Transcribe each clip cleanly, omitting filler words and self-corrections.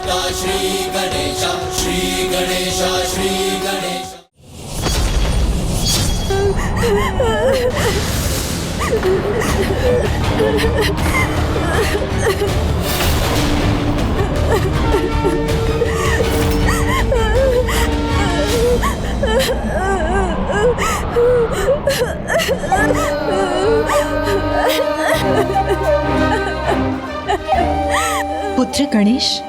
श्री गणेश श्री गणेश श्री गणेश। पुत्र गणेश,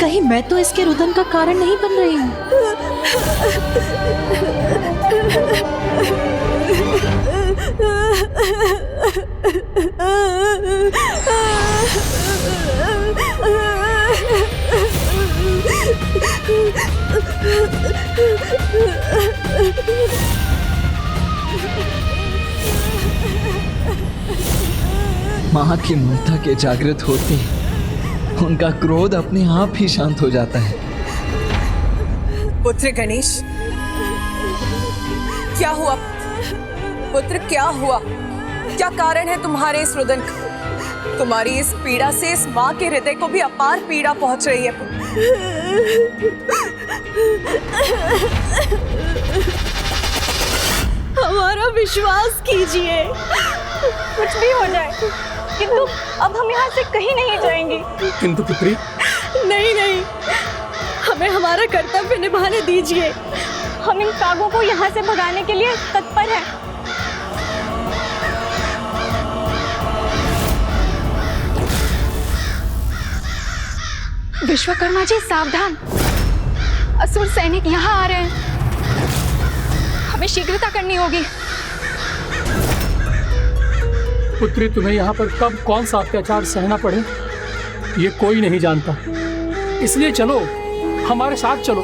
कहीं मैं तो इसके रुदन का कारण नहीं बन रही हूँ। माँ की ममता के जागृत होते उनका क्रोध अपने आप ही शांत हो जाता है। पुत्र गणेश, क्या हुआ? पुत्र क्या हुआ? क्या कारण है तुम्हारे इस रुदन का? तुम्हारी इस पीड़ा से इस माँ के हृदय को भी अपार पीड़ा पहुंच रही है। हमारा विश्वास कीजिए, कुछ भी हो जाए, किंतु अब हम यहाँ से कहीं नहीं जाएंगे। किंतु पुत्री, नहीं नहीं, हमें हमारा कर्तव्य निभाने दीजिए। हम इन कागों को यहाँ से भगाने के लिए तत्पर हैं। विश्वकर्मा जी सावधान, असुर सैनिक यहाँ आ रहे हैं, हमें शीघ्रता करनी होगी। पुत्री, तुम्हें यहाँ पर कब कौन सा अत्याचार सहना पड़े ये कोई नहीं जानता, इसलिए चलो, हमारे साथ चलो।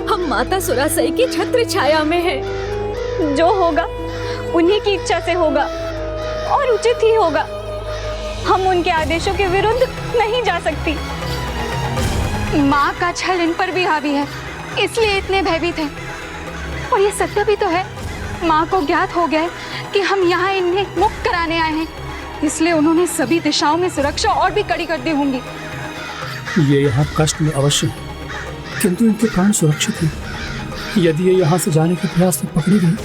हम माता सुरासई की छत्र छाया में हैं। जो होगा उन्हीं की इच्छा से होगा और उचित ही होगा। हम उनके आदेशों के विरुद्ध नहीं जा सकती। माँ का छल इन पर भी हावी है, इसलिए इतने भयभीत हैं। और ये सत्य भी तो है, माँ को ज्ञात हो गया है कि हम यहाँ इन्हें मुक्त कराने आए हैं, इसलिए उन्होंने सभी दिशाओं में सुरक्षा और भी कड़ी कर दी होंगी। ये यहाँ कष्ट में अवश्य है, किंतु इनके प्राण सुरक्षित हैं। यदि ये यहाँ से जाने के प्रयास में पकड़ी गई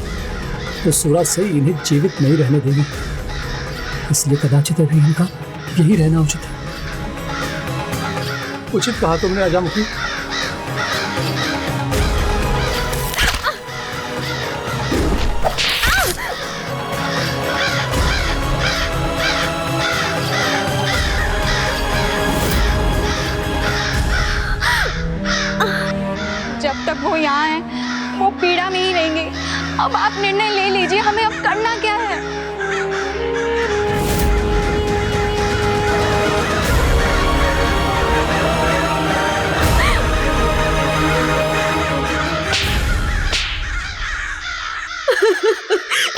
तो सुरासई इन्हें जीवित नहीं रहने देगी, इसलिए कदाचित अभी इनका यही रहना उचित है। उचित कहा तुमने अजामुखी। जब तक वो यहाँ है वो पीड़ा में ही रहेंगे। अब आप निर्णय ले लीजिए, हमें अब करना क्या है?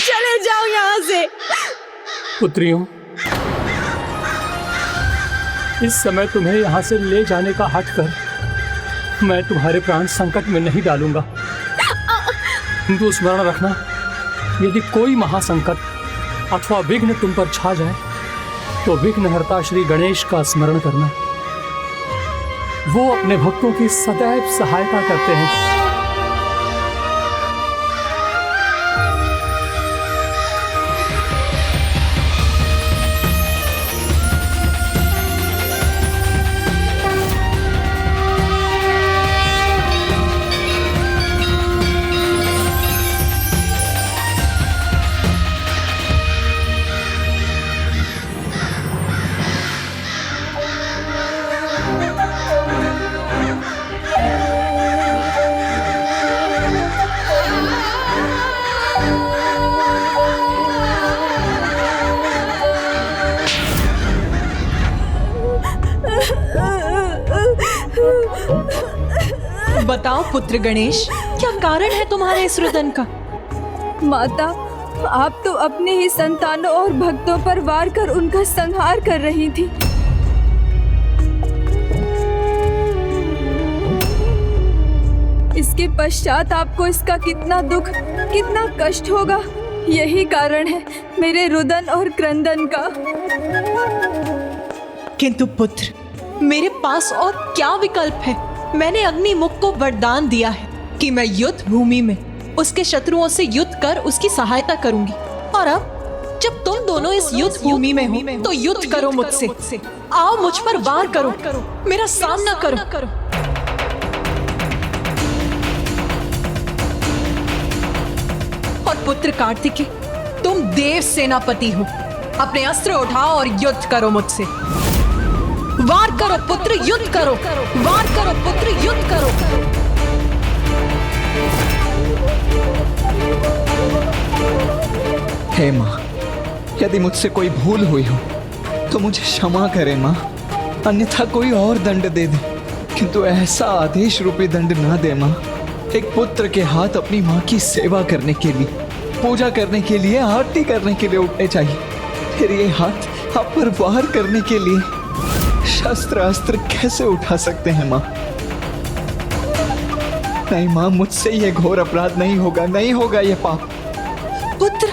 चले जाओ यहाँ से। पुत्रियों, इस समय तुम्हें यहाँ से ले जाने का हठ कर मैं तुम्हारे प्राण संकट में नहीं डालूंगा, किंतु स्मरण रखना, यदि कोई महासंकट अथवा विघ्न तुम पर छा जाए तो विघ्नहर्ता श्री गणेश का स्मरण करना। वो अपने भक्तों की सदैव सहायता करते हैं। बताओ पुत्र गणेश, क्या कारण है तुम्हारे इस रुदन का? माता, आप तो अपने ही संतानों और भक्तों पर वार कर उनका संहार कर रही थी। इसके पश्चात आपको इसका कितना दुख, कितना कष्ट होगा, यही कारण है मेरे रुदन और क्रंदन का। किंतु पुत्र, मेरे पास और क्या विकल्प है? मैंने अग्निमुख को वरदान दिया है कि मैं युद्ध भूमि में उसके शत्रुओं से युद्ध कर उसकी सहायता करूंगी। और अब जब तुम दोनों इस युद्ध भूमि में हो तो युद्ध करो मुझसे। आओ मुझ पर वार करो, मेरा सामना करो। और पुत्र कार्तिकेय, तुम देव सेनापति हो, अपने अस्त्र उठाओ और युद्ध करो मुझसे। वार करो पुत्र, युद्ध करो। वार करो पुत्र, युद्ध करो। हे माँ, यदि मुझसे कोई भूल हुई हो तो मुझे क्षमा करे माँ, अन्यथा कोई और दंड दे दे, किंतु ऐसा आदेश रूपी दंड ना दे माँ। एक पुत्र के हाथ अपनी माँ की सेवा करने के लिए, पूजा करने के लिए, आरती करने के लिए उठने चाहिए, फिर ये हाथ आप पर वार करने के लिए शस्त्र अस्त्र कैसे उठा सकते हैं माँ? नहीं माँ, मुझसे ये घोर अपराध नहीं होगा, नहीं होगा ये पाप। पुत्र,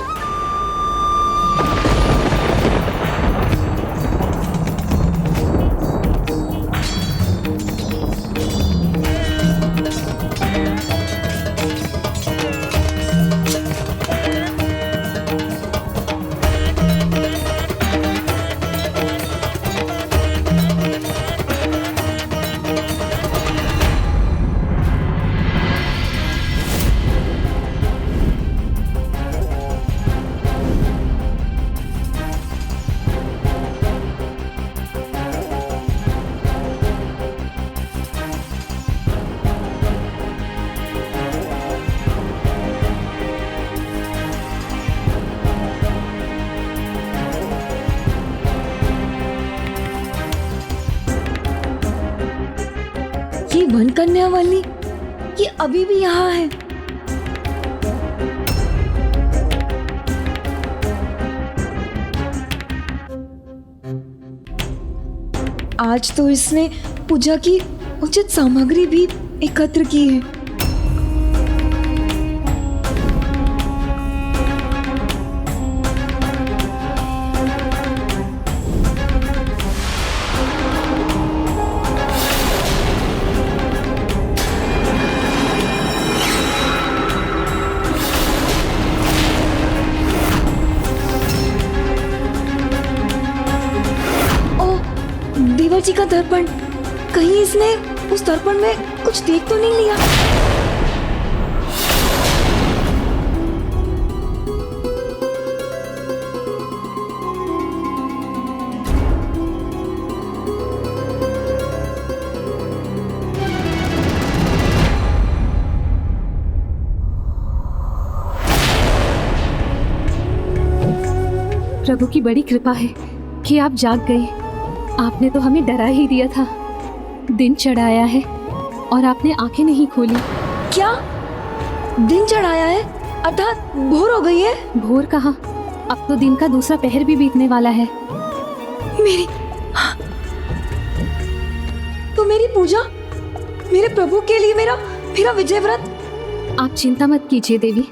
ये वन कन्या वाली, ये अभी भी यहाँ है। आज तो इसने पूजा की उचित सामग्री भी एकत्र की है। देवर जी का दर्पण, कहीं इसने उस दर्पण में कुछ देख तो नहीं लिया? प्रभु की बड़ी कृपा है कि आप जाग गए। आपने तो हमें डरा ही दिया था। दिन चढ़ाया है और आपने आंखें नहीं खोली। क्या दिन चढ़ाया है? अर्थात भोर हो गई है? भोर कहाँ, अब तो दिन का दूसरा पहर भी बीतने वाला है। मेरी तो मेरी पूजा, मेरे प्रभु के लिए मेरा विजय व्रत। आप चिंता मत कीजिए देवी,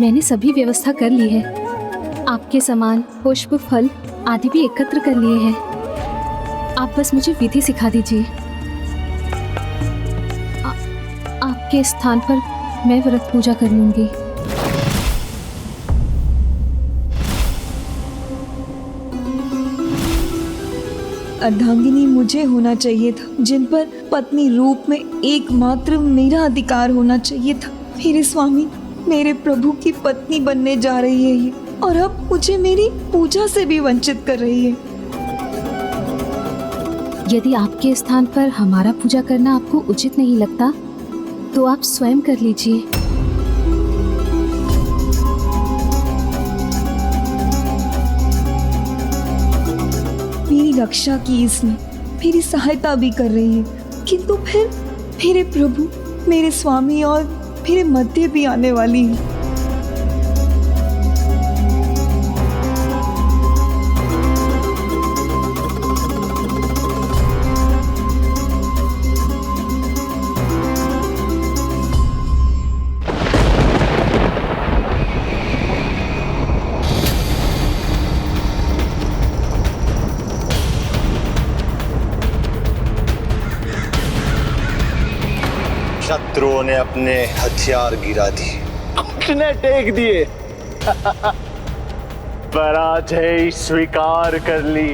मैंने सभी व्यवस्था कर ली है। आपके सामान, पुष्प, फल आदि भी एकत्र कर लिए हैं। आप बस मुझे विधि सिखा दीजिए। आपके स्थान पर मैं व्रत पूजा कर लूंगी। अर्धांगिनी मुझे होना चाहिए था, जिन पर पत्नी रूप में एकमात्र मेरा अधिकार होना चाहिए था। मेरे स्वामी, मेरे प्रभु की पत्नी बनने जा रही है ये, और अब मुझे मेरी पूजा से भी वंचित कर रही है। यदि आपके स्थान पर हमारा पूजा करना आपको उचित नहीं लगता तो आप स्वयं कर लीजिए। मेरी रक्षा की इसने, मेरी सहायता भी कर रही है, किंतु फिर मेरे प्रभु, मेरे स्वामी और मेरे मध्य भी आने वाली है। शत्रुओं ने अपने हथियार गिरा दिए, घुटने टेक दिए, पराजय स्वीकार कर ली।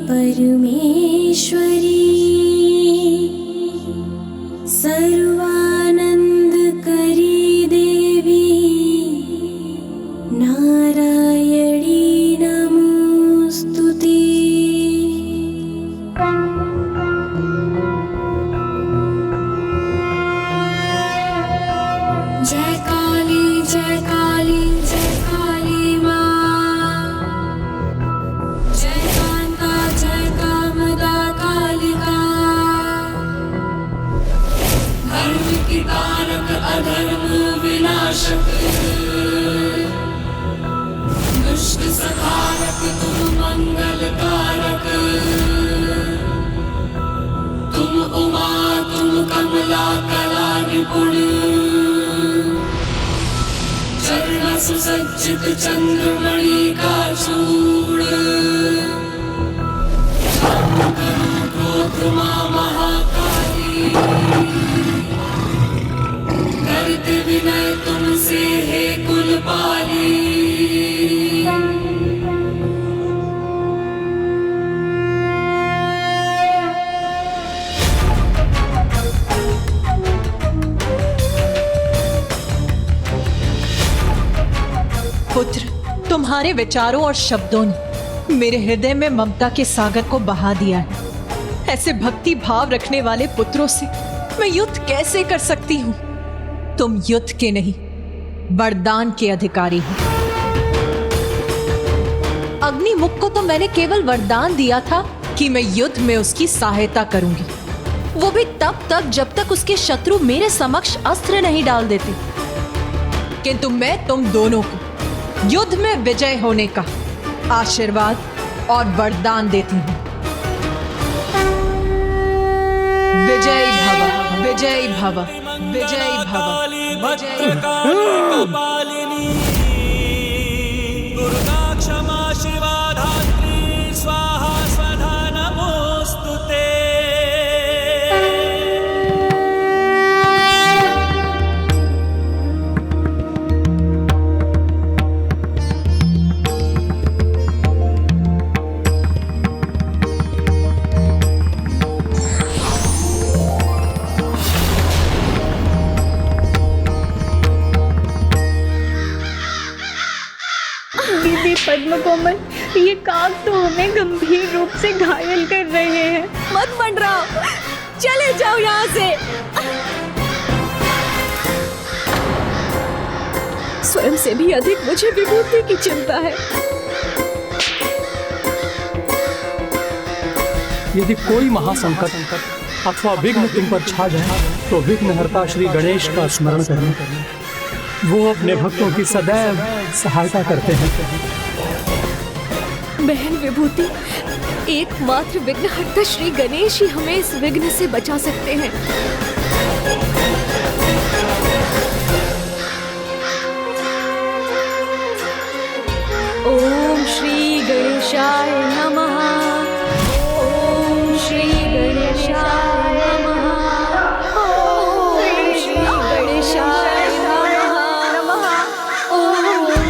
परमेश्वरी सर्वानंद करी देवी नारायणी नमोस्तुते। जय काली जय काली जय काली माँ, जय कांता जय कामदा कालिका, धर्म की तारक अधर्म विनाशक, दुष्ट संहारक तुम मंगल कारक, तुम उमा तुम कमला कला निपुण, चरण सुसज्जित चंद्रमणि का चूड़, क्रोध मां महाकाली, करते विनय तुमसे हे कुलपाली। पुत्र, तुम्हारे विचारों और शब्दों ने मेरे हृदय में ममता के सागर को बहा दिया है। ऐसे भक्ति भाव रखने वाले पुत्रों से मैं युद्ध कैसे कर सकती हूँ? तुम युद्ध के नहीं, वरदान के अधिकारी हो। अग्निमुख को तो मैंने केवल वरदान दिया था कि मैं युद्ध में उसकी सहायता करूंगी, वो भी तब तक जब तक उसके शत्रु मेरे समक्ष अस्त्र नहीं डाल देते। किंतु मैं तुम दोनों को युद्ध में विजय होने का आशीर्वाद और वरदान देती हूँ। विजय भव विजय भव विजय भव विजय दुर्गा क्षमा शिवा धात्री स्वाहा स्वधा नमोस्तुते। दीदी पद्म कोमल, ये काग तो हमें गंभीर रूप से घायल कर रहे हैं। मत मंडराओ, चले जाओ यहाँ से। स्वयं से भी अधिक मुझे विभूति की चिंता है। यदि कोई महासंकट अथवा विघ्न तुम पर छा जाए तो विघ्नहर्ता श्री गणेश का स्मरण करना, वो अपने भक्तों की सदैव सहायता करते हैं। बहन विभूति, एकमात्र विघ्नहर्ता श्री गणेश ही हमें इस विघ्न से बचा सकते हैं। ओम श्री गणेशाय नमः। ओम श्री गणेशाय नमः। ओम श्री गणेशाय नमः। ओम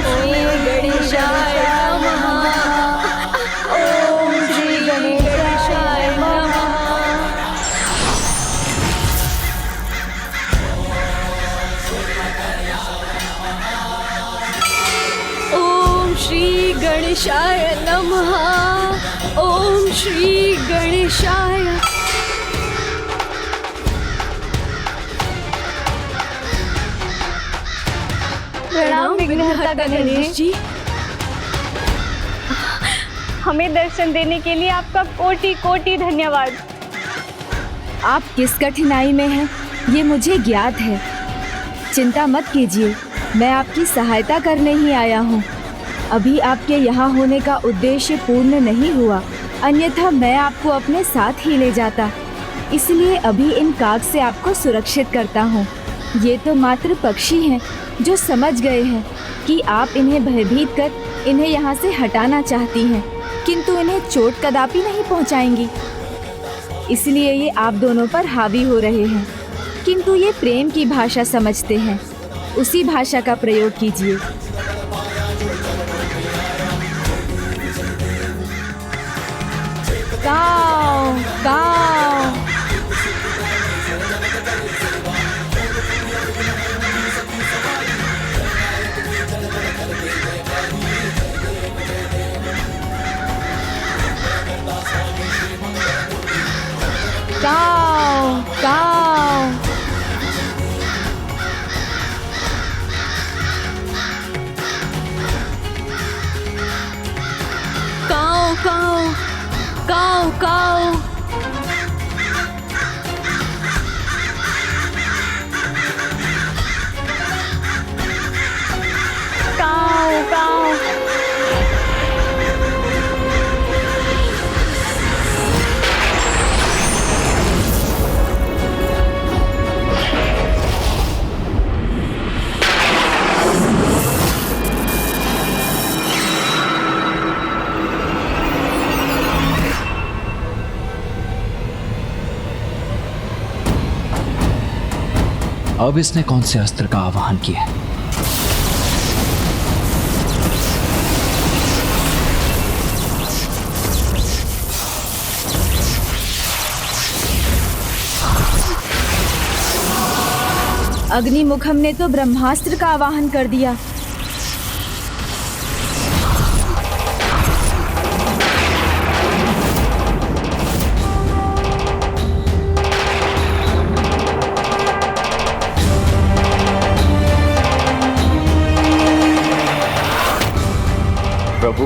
श्री गणेशाय नमः। ओम श्री गणेशाय नमः। ओम श्री गणेशाय नमः। ओम श्री गणेशाय। प्रणाम विघ्नहर्ता गणेश जी। हमें दर्शन देने के लिए आपका कोटि कोटि धन्यवाद। आप किस कठिनाई में हैं ये मुझे ज्ञात है। चिंता मत कीजिए, मैं आपकी सहायता करने ही आया हूँ। अभी आपके यहाँ होने का उद्देश्य पूर्ण नहीं हुआ, अन्यथा मैं आपको अपने साथ ही ले जाता। इसलिए अभी इन काग से आपको सुरक्षित करता हूँ। ये तो मात्र पक्षी हैं, जो समझ गए हैं कि आप इन्हें भयभीत कर इन्हें यहाँ से हटाना चाहती हैं, किंतु इन्हें चोट कदापि नहीं पहुँचाएंगी। इसलिए ये आप दोनों पर हावी हो रहे हैं, किंतु ये प्रेम की भाषा समझते हैं। उसी भाषा का प्रयोग कीजिए। गाओ गाओ। गाओ गाओ। काओ काओ काओ काओ। गाओ गाओ। अब इसने कौन से अस्त्र का आवाहन किया है? अग्निमुखम ने तो ब्रह्मास्त्र का आवाहन कर दिया। प्रभु,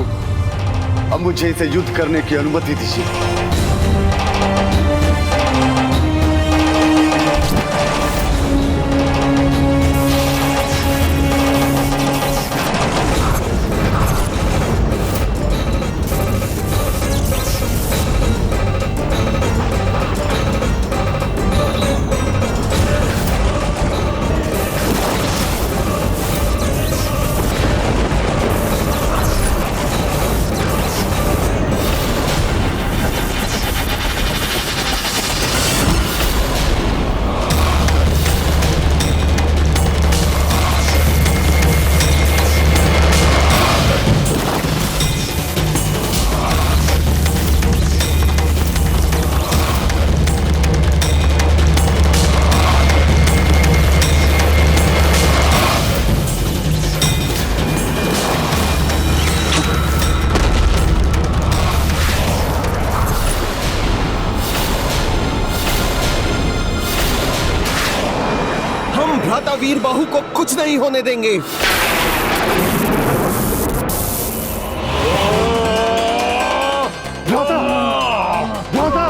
अब मुझे इसे युद्ध करने की अनुमति दीजिए। वीर बाहु को कुछ नहीं होने देंगे। भ्राता, भ्राता।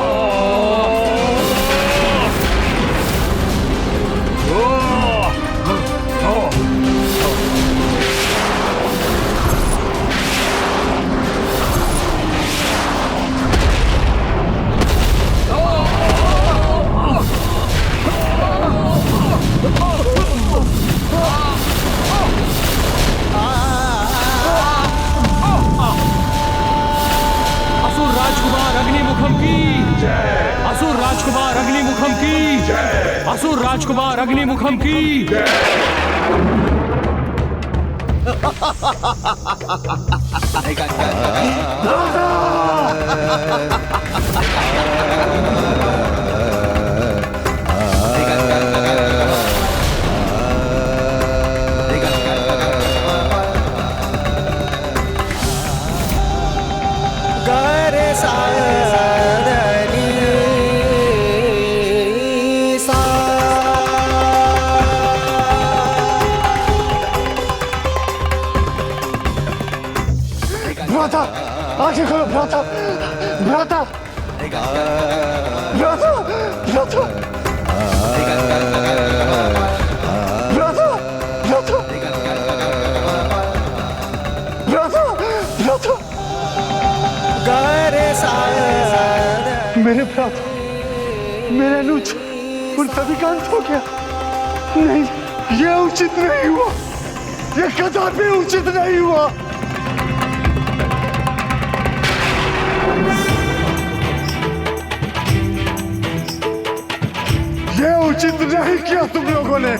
असुर राजकुमार अग्निमुखम की, असुर राजकुमार अग्निमुखम की। भ्राता, आंखें खोलो भ्राता, भ्राता, भ्राता, भ्राता, भ्राता, भ्राता, भ्राता, भ्राता। मेरे भ्राता, मेरे अनुज उन सभी का अंत हो गया। नहीं, यह उचित नहीं हुआ। ये कदापि उचित नहीं हुआ। ये उचित नहीं किया तुम लोगों ने।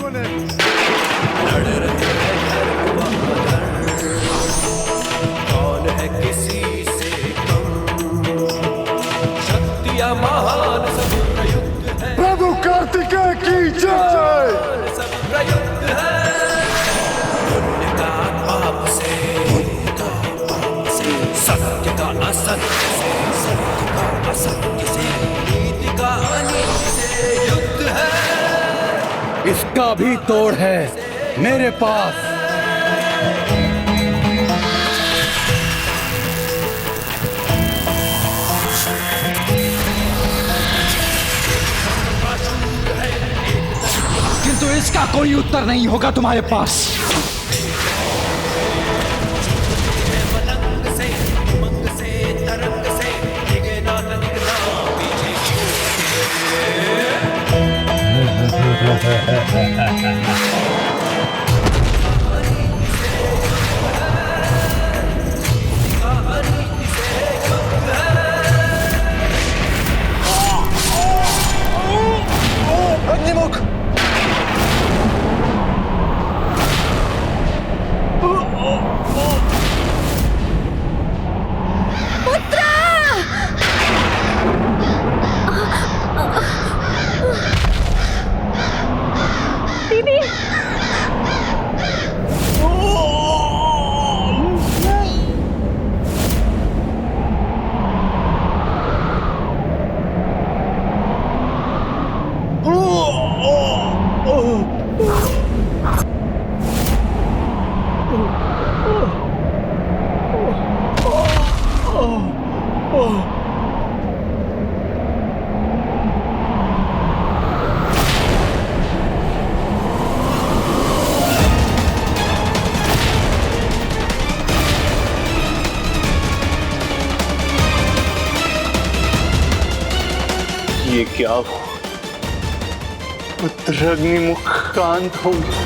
कौन है किसी से कम, शक्तियां महान सभी प्रयुक्त है, प्रभु कार्तिकेय की जय। सभी प्रयुक्त है। पुण्य का पाप से, सत्य का असत्य से, सत्य का असत्य से, नीति का अनीति से युद्ध है। इसका भी तोड़ है मेरे पास। किंतु इसका कोई उत्तर नहीं होगा तुम्हारे पास। मलंग से, उमंग से, तरंग से, दिगे ना तनिकना पीछे अग्निमुख। दीदी ये क्या हुआ? पुत्र अग्निमुख कांत हो गया।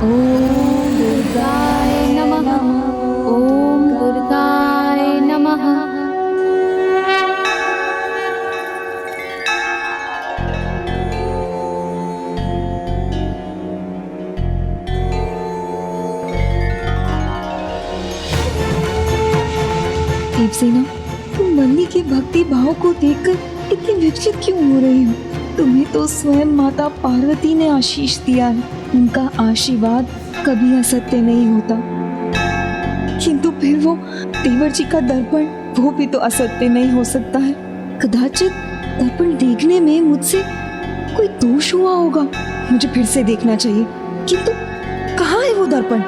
ओम दुर्गाय नमः। ओम दुर्गाय नमः। देवसेना, तुम मल्ली के भक्ति भाव को देखकर इतनी विचलित क्यों हो रही हो? तुम्हें तो स्वयं माता पार्वती ने आशीष दिया है। उनका आशीर्वाद कभी असत्य नहीं होता। किंतु फिर वो देवर जी का दर्पण, वो भी तो असत्य नहीं हो सकता है। कदाचित दर्पण देखने में मुझसे कोई दोष हुआ होगा। मुझे फिर से देखना चाहिए। किंतु कहाँ है वो दर्पण?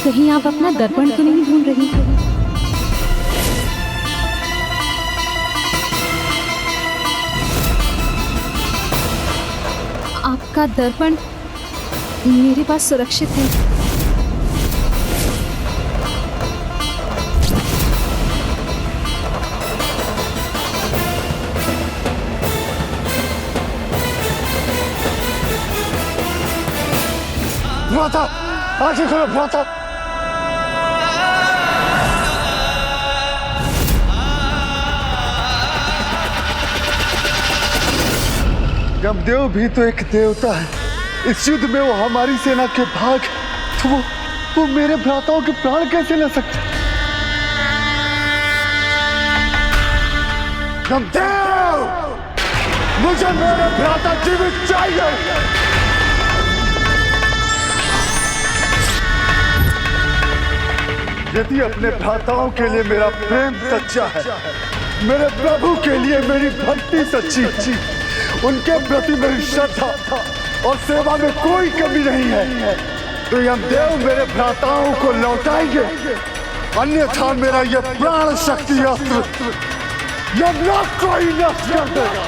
कहीं आप अपना दर्पण तो नहीं ढूंढ रही हो? आपका दर्पण मेरे पास सुरक्षित है। भ्राता, आंखें खोलो भ्राता। यमदेव भी तो एक देवता है। इस युद्ध में वो हमारी सेना के भाग, तो वो मेरे भ्राताओं के प्राण कैसे ले सकते? यमदेव, मुझे मेरे भ्राता जीवित चाहिए। यदि अपने भ्राताओं के लिए मेरा प्रेम सच्चा है, मेरे प्रभु के लिए मेरी भक्ति सच्ची, उनके प्रति मेरी श्रद्धा और सेवा में कोई कमी नहीं है, तो यमदेव मेरे भ्राताओं को लौटाएंगे, अन्यथा मेरा यह प्राण शक्ति अस्त्र यमराज को ही नष्ट कर देगा।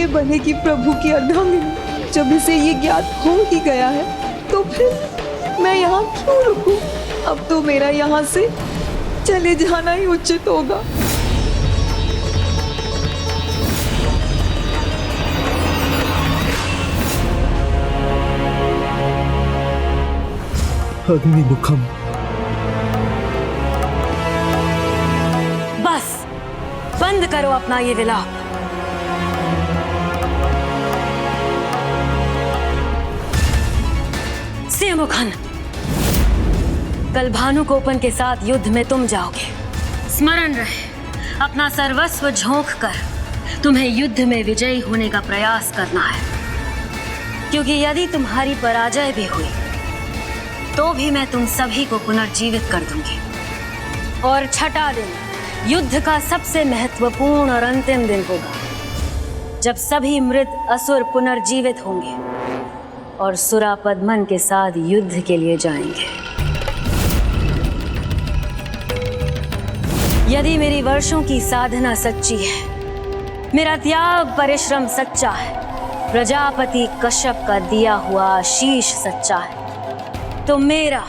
बनेगी प्रभु की अर्धांगिनी। जब इसे ये ज्ञात हो ही गया है तो फिर मैं यहाँ क्यों रुकूं? अब तो मेरा यहाँ से चले जाना ही उचित होगा। अग्निमुखम। बस बंद करो अपना ये विलाप। सिंहमुखन, कल भानुकोपन के साथ युद्ध में तुम जाओगे। स्मरण रहे, अपना सर्वस्व झोंक कर तुम्हें युद्ध में विजयी होने का प्रयास करना है, क्योंकि यदि तुम्हारी पराजय भी हुई तो भी मैं तुम सभी को पुनर्जीवित कर दूंगी। और छठा दिन युद्ध का सबसे महत्वपूर्ण और अंतिम दिन होगा, जब सभी मृत असुर पुनर्जीवित होंगे और सुरापद्मन के साथ युद्ध के लिए जाएंगे। यदि मेरी वर्षों की साधना सच्ची है, मेरा त्याग परिश्रम सच्चा है, प्रजापति कश्यप का दिया हुआ आशीष सच्चा है, तो मेरा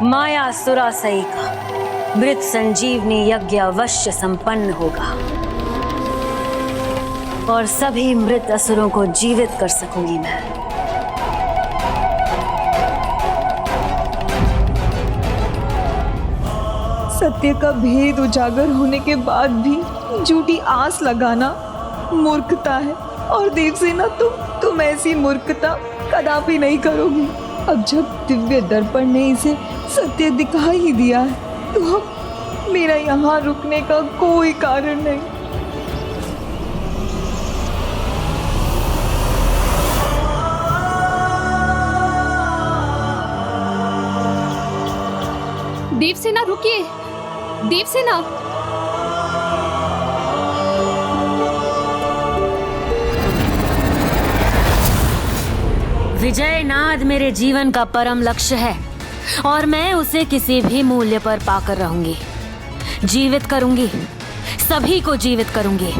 माया सुरासई का मृत संजीवनी यज्ञ अवश्य संपन्न होगा और सभी मृत असुरों को जीवित कर सकूंगी मैं। सत्य का भेद उजागर होने के बाद भी झूठी आस लगाना मूर्खता है। और देवसेना, तुम ऐसी मूर्खता कदापि नहीं करोगी। अब जब दिव्य दर्पण ने इसे सत्य दिखा ही दिया है तो अब मेरा यहाँ रुकने का कोई कारण नहीं। देवसेना रुकिए, देवसेना। विजय नाद मेरे जीवन का परम लक्ष्य है और मैं उसे किसी भी मूल्य पर पाकर रहूंगी। जीवित करूंगी, सभी को जीवित करूंगी।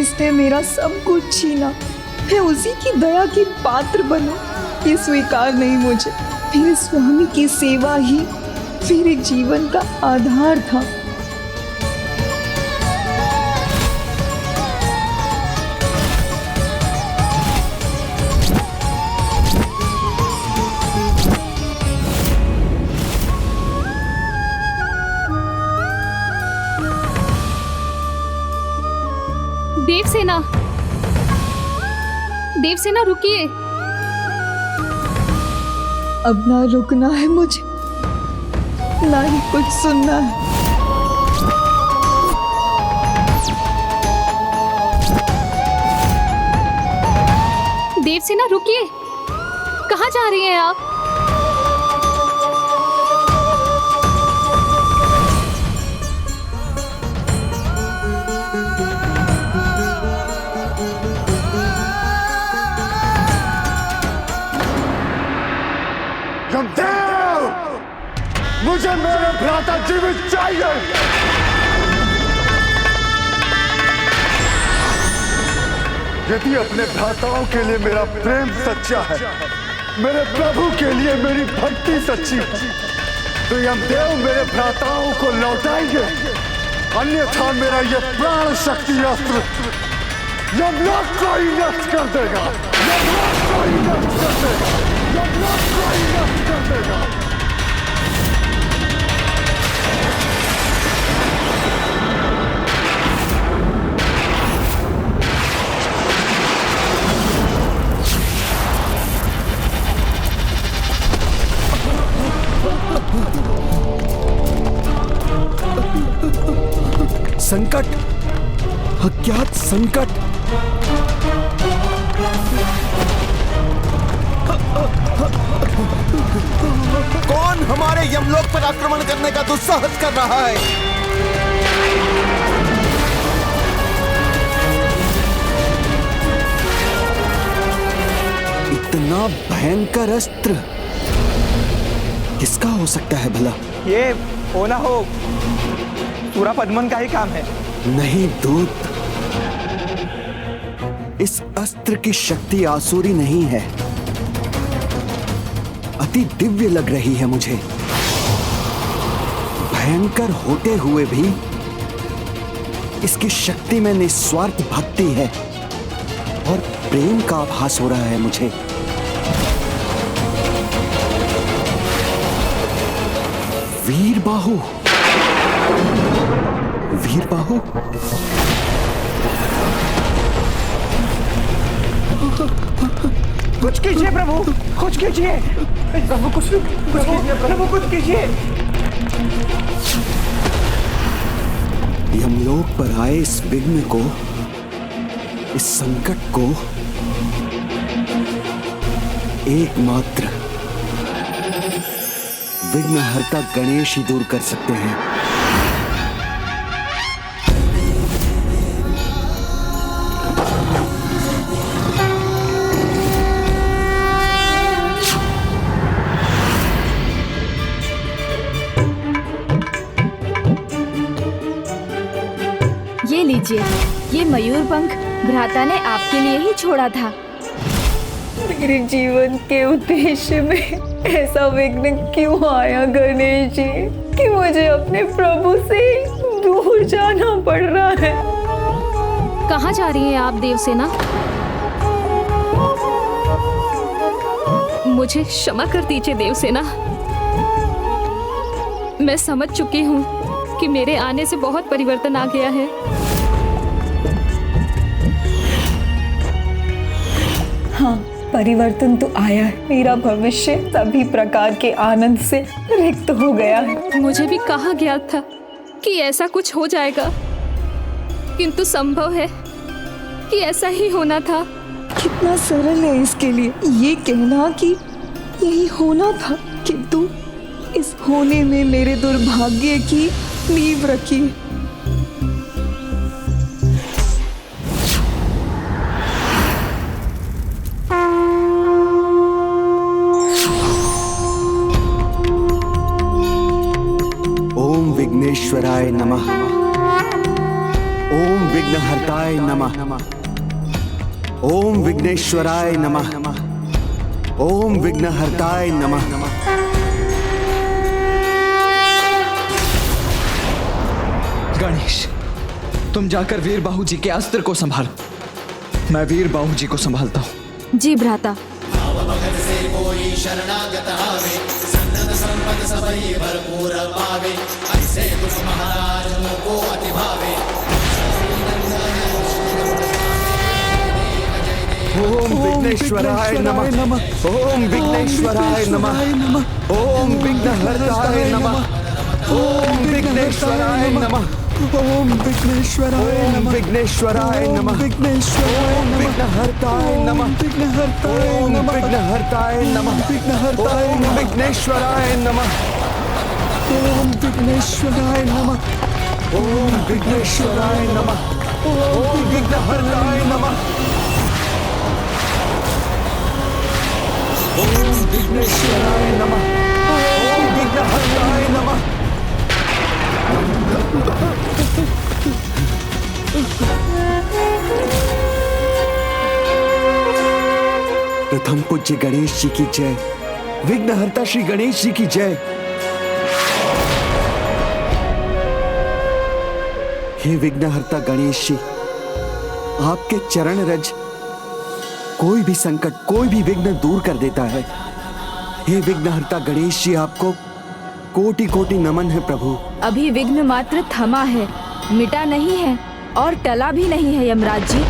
जिसने मेरा सब कुछ छीना, मैं उसी की दया की पात्र बनूं, ये स्वीकार नहीं मुझे। मेरे स्वामी की सेवा ही मेरे जीवन का आधार था। देवसेना, देवसेना रुकिए। अब ना रुकना है मुझे, ना ही कुछ सुनना है। देवसेना रुकिए, कहाँ जा रही हैं आप? यमदेव, मुझे मेरे भ्राता जीवित चाहिए। यदि अपने भ्राताओं के लिए मेरा प्रेम सच्चा है, मेरे प्रभु के लिए मेरी भक्ति सच्ची है, तो यमदेव मेरे भ्राताओं को लौटाएंगे, अन्यथा मेरा यह प्राण शक्ति अस्त्र यमलोक को ही नष्ट कर देगा। यमलोक को ही नष्ट कर देगा। यमलोक को ही नष्ट कर देगा। संकट, अज्ञात संकट। कौन हमारे यमलोक पर आक्रमण करने का दुस्साहस कर रहा है? इतना भयंकर अस्त्र किसका हो सकता है भला? ये ओना हो सूरापद्मन का ही काम है। नहीं दूत, इस अस्त्र की शक्ति आसुरी नहीं है, अति दिव्य लग रही है मुझे। भयंकर होते हुए भी इसकी शक्ति में निस्वार्थ भक्ति है और प्रेम का आभास हो रहा है मुझे। वीरबाहु, वीरबाहु, कुछ कीजिए प्रभु, कुछ कीजिए प्रभु, प्रभु कुछ कीजिए। यमलोक पर आए इस विघ्न को, इस संकट को एकमात्र विघ्नहर्ता गणेश ही दूर कर सकते हैं। ये लीजिए, ये मयूरपंख भ्राता ने आपके लिए ही छोड़ा था। मेरे जीवन के उद्देश्य में ऐसा विघ्न क्यों आया गणेश जी, कि मुझे अपने प्रभु से दूर जाना पड़ रहा है। कहाँ जा रही हैं आप देवसेना? मुझे क्षमा कर दीजिए देवसेना, मैं समझ चुकी हूँ कि मेरे आने से बहुत परिवर्तन आ गया है। हाँ, परिवर्तन तो आया है। मेरा भविष्य सभी प्रकार के आनंद से रिक्त हो गया है। मुझे भी कहा गया था कि ऐसा कुछ हो जाएगा, किंतु संभव है कि ऐसा ही होना था। कितना सरल है इसके लिए ये कहना कि यही होना था, किंतु इस होने में मेरे दुर्भाग्य की नींव रखी। ओम विघ्नेश्वराय नमः। ओम विघ्नहर्ताय नमः। ओम विघ्नेश्वराय नमः। ओम विघ्नहर्ताय नमः। गणेश, तुम जाकर वीर बाहु जी के अस्त्र को संभालो, मैं वीर बाहु जी को संभालता हूँ। जी भ्राता। ओम विघ्नेश्वराय नमः। ओम विघ्नेश्वराय नमः। ओम विघ्नहर्ताय नमः। ओम विघ्नेश्वराय नमः। ओम विघ्नेश्वराय नमः। विघ्नेश्वराय नमः। ओम विघ्नहर्ताय नमः। ओम विघ्नहर्ताय नमः। ओम विघ्नेश्वराय नमः। ओम विघ्नेश्वराय नमः। ओम विघ्नेश्वराय नमः। ओम विघ्नहर्ताय नमः। ओम विघ्नेश्वराय नमः। ओम विघ्नहर्ताय नमः। प्रथम पूज्य गणेश जी की जय। विघ्नहर्ता श्री गणेश जी की जय। हे विघ्नहर्ता गणेश जी, आपके चरण रज कोई भी संकट, कोई भी विघ्न दूर कर देता है। हे विघ्नहर्ता गणेश जी, आपको कोटि कोटि नमन है प्रभु। अभी विघ्न मात्र थमा है, मिटा नहीं है और टला भी नहीं है यमराज जी।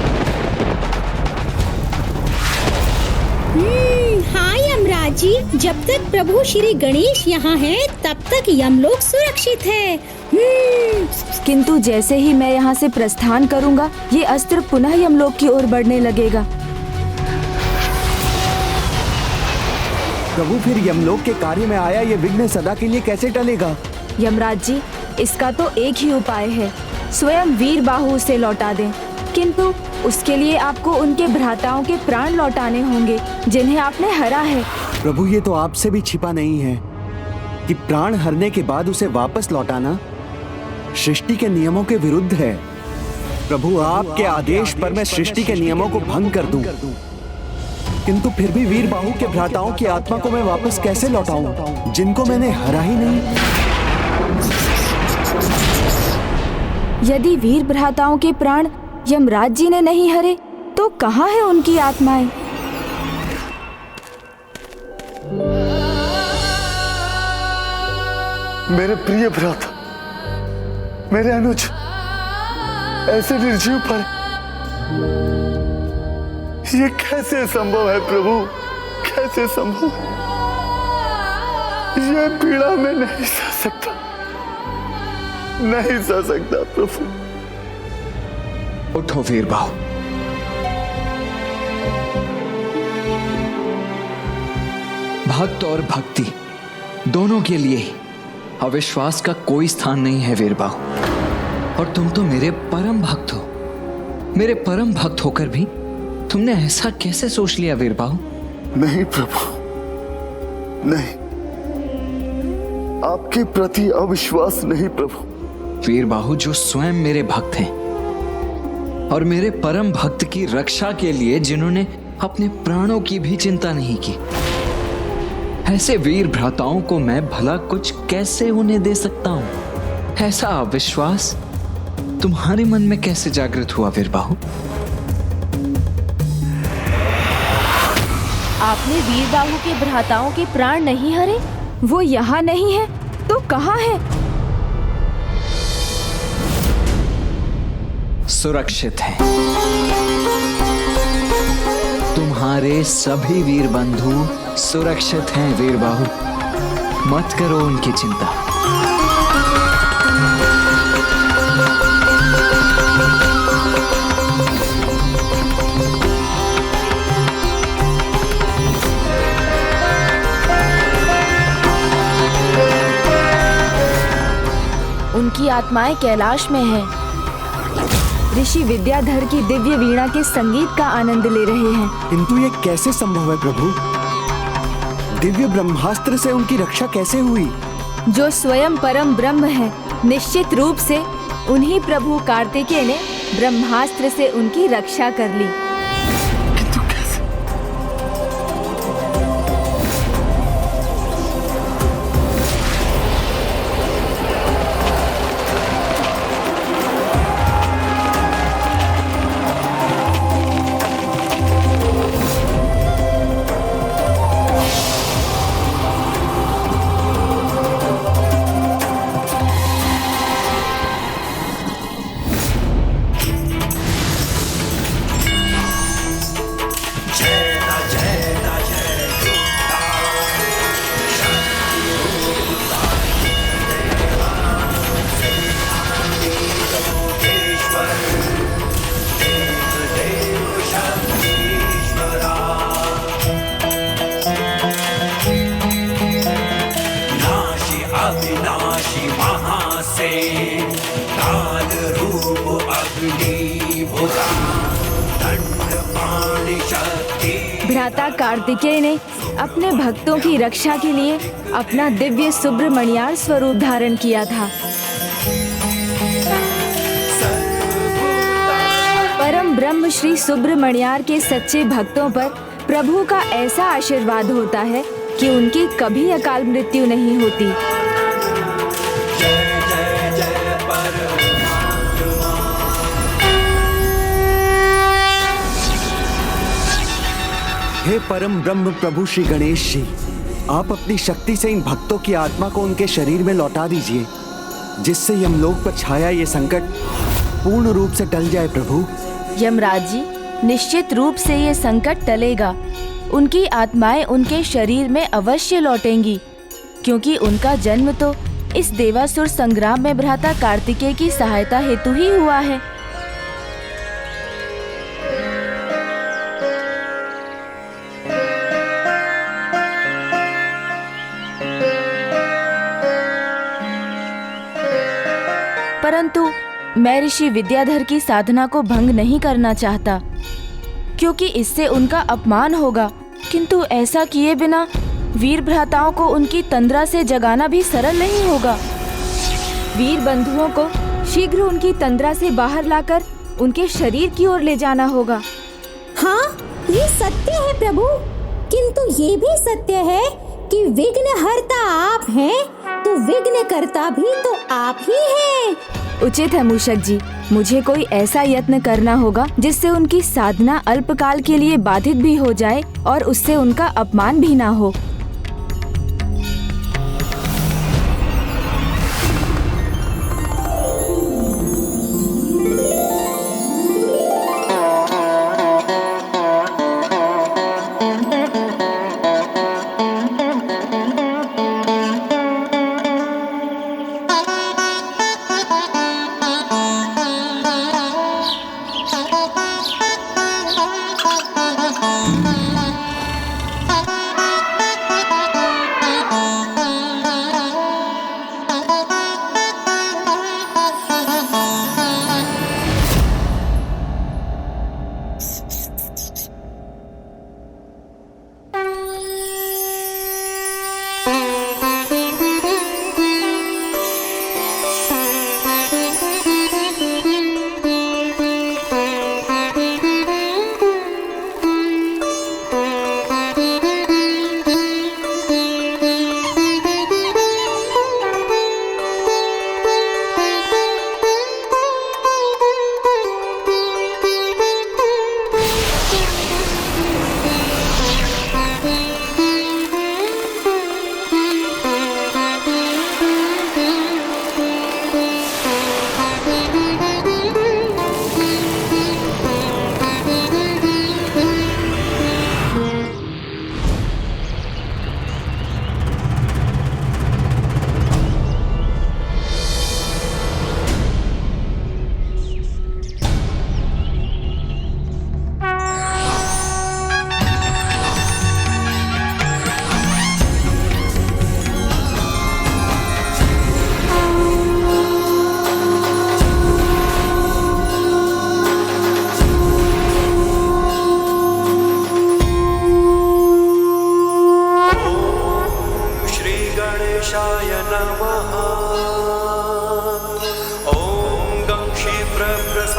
हाँ यमराज जी, जब तक प्रभु श्री गणेश यहाँ हैं, तब तक यमलोक सुरक्षित है। किंतु जैसे ही मैं यहाँ से प्रस्थान करूँगा, ये अस्त्र पुनः यमलोक की ओर बढ़ने लगेगा। प्रभु, फिर यमलोक के कार्य में आया ये विघ्न सदा के लिए कैसे टलेगा? यमराज जी, इसका तो एक ही उपाय है, स्वयं वीर बाहु उसे लौटा दें। किंतु उसके लिए आपको उनके भ्राताओं के प्राण लौटाने होंगे, जिन्हें आपने हरा है। प्रभु, ये तो आपसे भी छिपा नहीं है कि प्राण हरने के बाद उसे वापस लौटाना सृष्टि के नियमों के विरुद्ध है। प्रभु, आपके आदेश पर मैं सृष्टि के नियमों को भंग कर दूं, किंतु फिर भी वीर बाहु के भ्राताओं की आत्मा को मैं वापस कैसे लौटाऊं, जिनको मैंने हरा ही नहीं। यदि वीर भ्राताओं के प्राण यमराज जी ने नहीं हरे, तो कहाँ है उनकी आत्माएं? मेरे प्रिय भ्राता, मेरे अनुज ऐसे निर्जीव पर ये कैसे संभव है प्रभु? कैसे संभव? ये पीड़ा मैं नहीं सह सकता, नहीं सह सकता प्रभु। उठो वीर बाहु। भक्त और भक्ति दोनों के लिए ही अविश्वास का कोई स्थान नहीं है वीर बाहु। और तुम तो मेरे परम भक्त हो। मेरे परम भक्त होकर भी तुमने ऐसा कैसे सोच लिया वीर बाहु? नहीं प्रभु, नहीं, आपके प्रति अविश्वास नहीं प्रभु। वीर बाहु, जो स्वयं मेरे भक्त हैं और मेरे परम भक्त की रक्षा के लिए जिन्होंने अपने प्राणों की भी चिंता नहीं की, ऐसे वीर भ्राताओं को मैं भला कुछ कैसे होने दे सकता हूं? ऐसा अविश्वास तुम्हारे मन में कैसे जागृत हुआ वीर बाहु? आपने वीर बाहु के भ्राताओं के प्राण नहीं हरे? वो यहाँ नहीं है तो कहाँ है? सुरक्षित है। तुम्हारे सभी वीर बंधु सुरक्षित हैं वीर बाहु, मत करो उनकी चिंता। उनकी आत्माएं कैलाश में हैं। ऋषि विद्याधर की दिव्य वीणा के संगीत का आनंद ले रहे हैं। किंतु ये कैसे संभव है प्रभु? दिव्य ब्रह्मास्त्र से उनकी रक्षा कैसे हुई? जो स्वयं परम ब्रह्म है, निश्चित रूप से उन्हीं प्रभु कार्तिकेय ने ब्रह्मास्त्र से उनकी रक्षा कर ली। अविनाशी महासेन काल रूप अग्नि भुजा दंड पाणि शक्ति। भ्राता कार्तिकेय ने अपने भक्तों की रक्षा के लिए अपना दिव्य सुब्रमण्यार स्वरूप धारण किया था। परम ब्रह्म श्री सुब्रमण्यार के सच्चे भक्तों पर प्रभु का ऐसा आशीर्वाद होता है कि उनकी कभी अकाल मृत्यु नहीं होती। हे परम ब्रह्म प्रभु श्री गणेश जी, आप अपनी शक्ति से इन भक्तों की आत्मा को उनके शरीर में लौटा दीजिए, जिससे यमलोक पर छाया ये संकट पूर्ण रूप से टल जाए। प्रभु यमराज जी, निश्चित रूप से ये संकट टलेगा। उनकी आत्माएं उनके शरीर में अवश्य लौटेंगी, क्योंकि उनका जन्म तो इस देवासुर संग्राम में भ्राता कार्तिकेय की सहायता हेतु ही हुआ है। परंतु मैं ऋषि विद्याधर की साधना को भंग नहीं करना चाहता, क्योंकि इससे उनका अपमान होगा। किंतु ऐसा किए बिना वीर भ्राताओं को उनकी तंद्रा से जगाना भी सरल नहीं होगा। वीर बंधुओं को शीघ्र उनकी तंद्रा से बाहर लाकर उनके शरीर की ओर ले जाना होगा। हाँ, ये सत्य है प्रभु, किंतु ये भी सत्य है कि विघ्नहर्ता आप हैं, तो विघ्नकर्ता भी तो आप ही हैं। उचित है मूषक जी, मुझे कोई ऐसा यत्न करना होगा जिससे उनकी साधना अल्पकाल के लिए बाधित भी हो जाए और उससे उनका अपमान भी ना हो।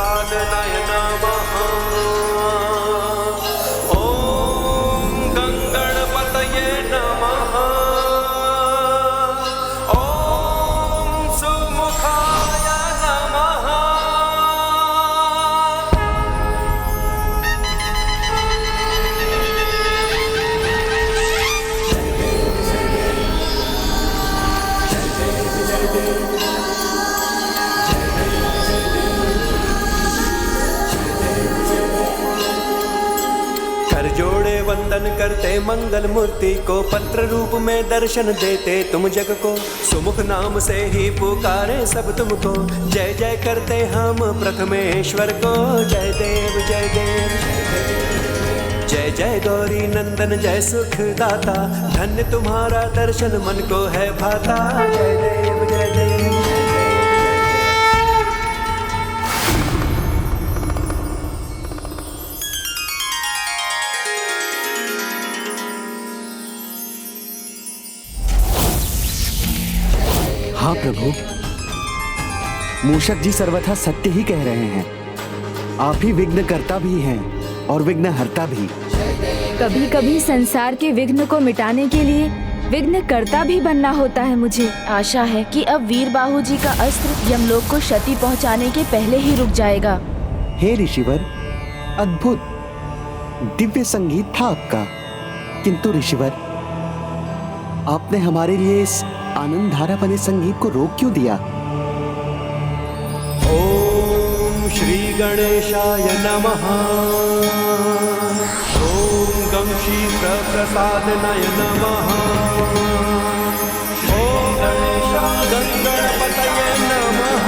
प्रसादनाय नमः। ॐ गङ्गणपतये नमः। ॐ सुमुखाय नमः। कर जोड़े वंदन करते मंगल मूर्ति को, पत्र रूप में दर्शन देते तुम जग को। सुमुख नाम से ही पुकारे सब तुमको, जय जय करते हम प्रथमेश्वर को। जय देव जय देव जय जय गौरी नंदन जय सुख दाता, धन्य तुम्हारा दर्शन मन को है भाता। जय देव जय देव। हाँ प्रभु, मूषक जी सर्वथा सत्य ही कह रहे हैं। आप ही विघ्न करता भी हैं और विघ्न हरता भी। कभी कभी संसार के विघ्न को मिटाने के लिए विघ्न कर्ता भी बनना होता है। मुझे आशा है कि अब वीरबाहु जी का अस्त्र यमलोक को क्षति पहुंचाने के पहले ही रुक जाएगा। हे ऋषिवर, अद्भुत दिव्य संगीत था आपका, किंतु ऋषिवर आपने हमारे लिए इस आनंद धारा बने संगीत को रोक क्यों दिया? ओम श्री गणेशाय नमः। ओम गं शीघ्र प्रसादनाय नमः। ओम गणेशाय गणपतये नमः।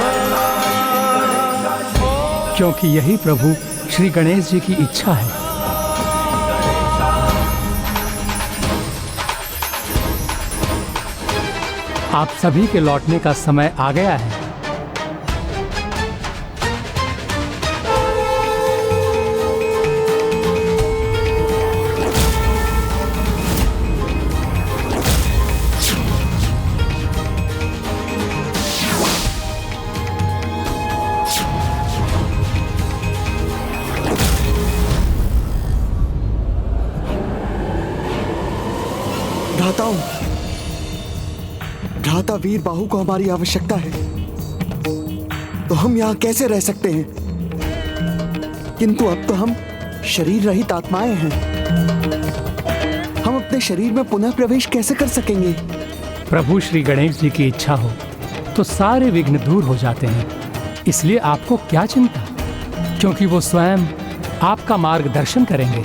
क्योंकि यही प्रभु श्री गणेश जी की इच्छा है। आप सभी के लौटने का समय आ गया है। भ्राताओं, भ्राता वीर बाहु को हमारी आवश्यकता है, तो हम यहाँ कैसे रह सकते हैं? किंतु अब तो हम शरीर रहित आत्माएं हैं। हम अपने शरीर में पुनः प्रवेश कैसे कर सकेंगे? प्रभु श्री गणेश जी की इच्छा हो तो सारे विघ्न दूर हो जाते हैं। इसलिए आपको क्या चिंता, क्योंकि वो स्वयं आपका मार्गदर्शन करेंगे।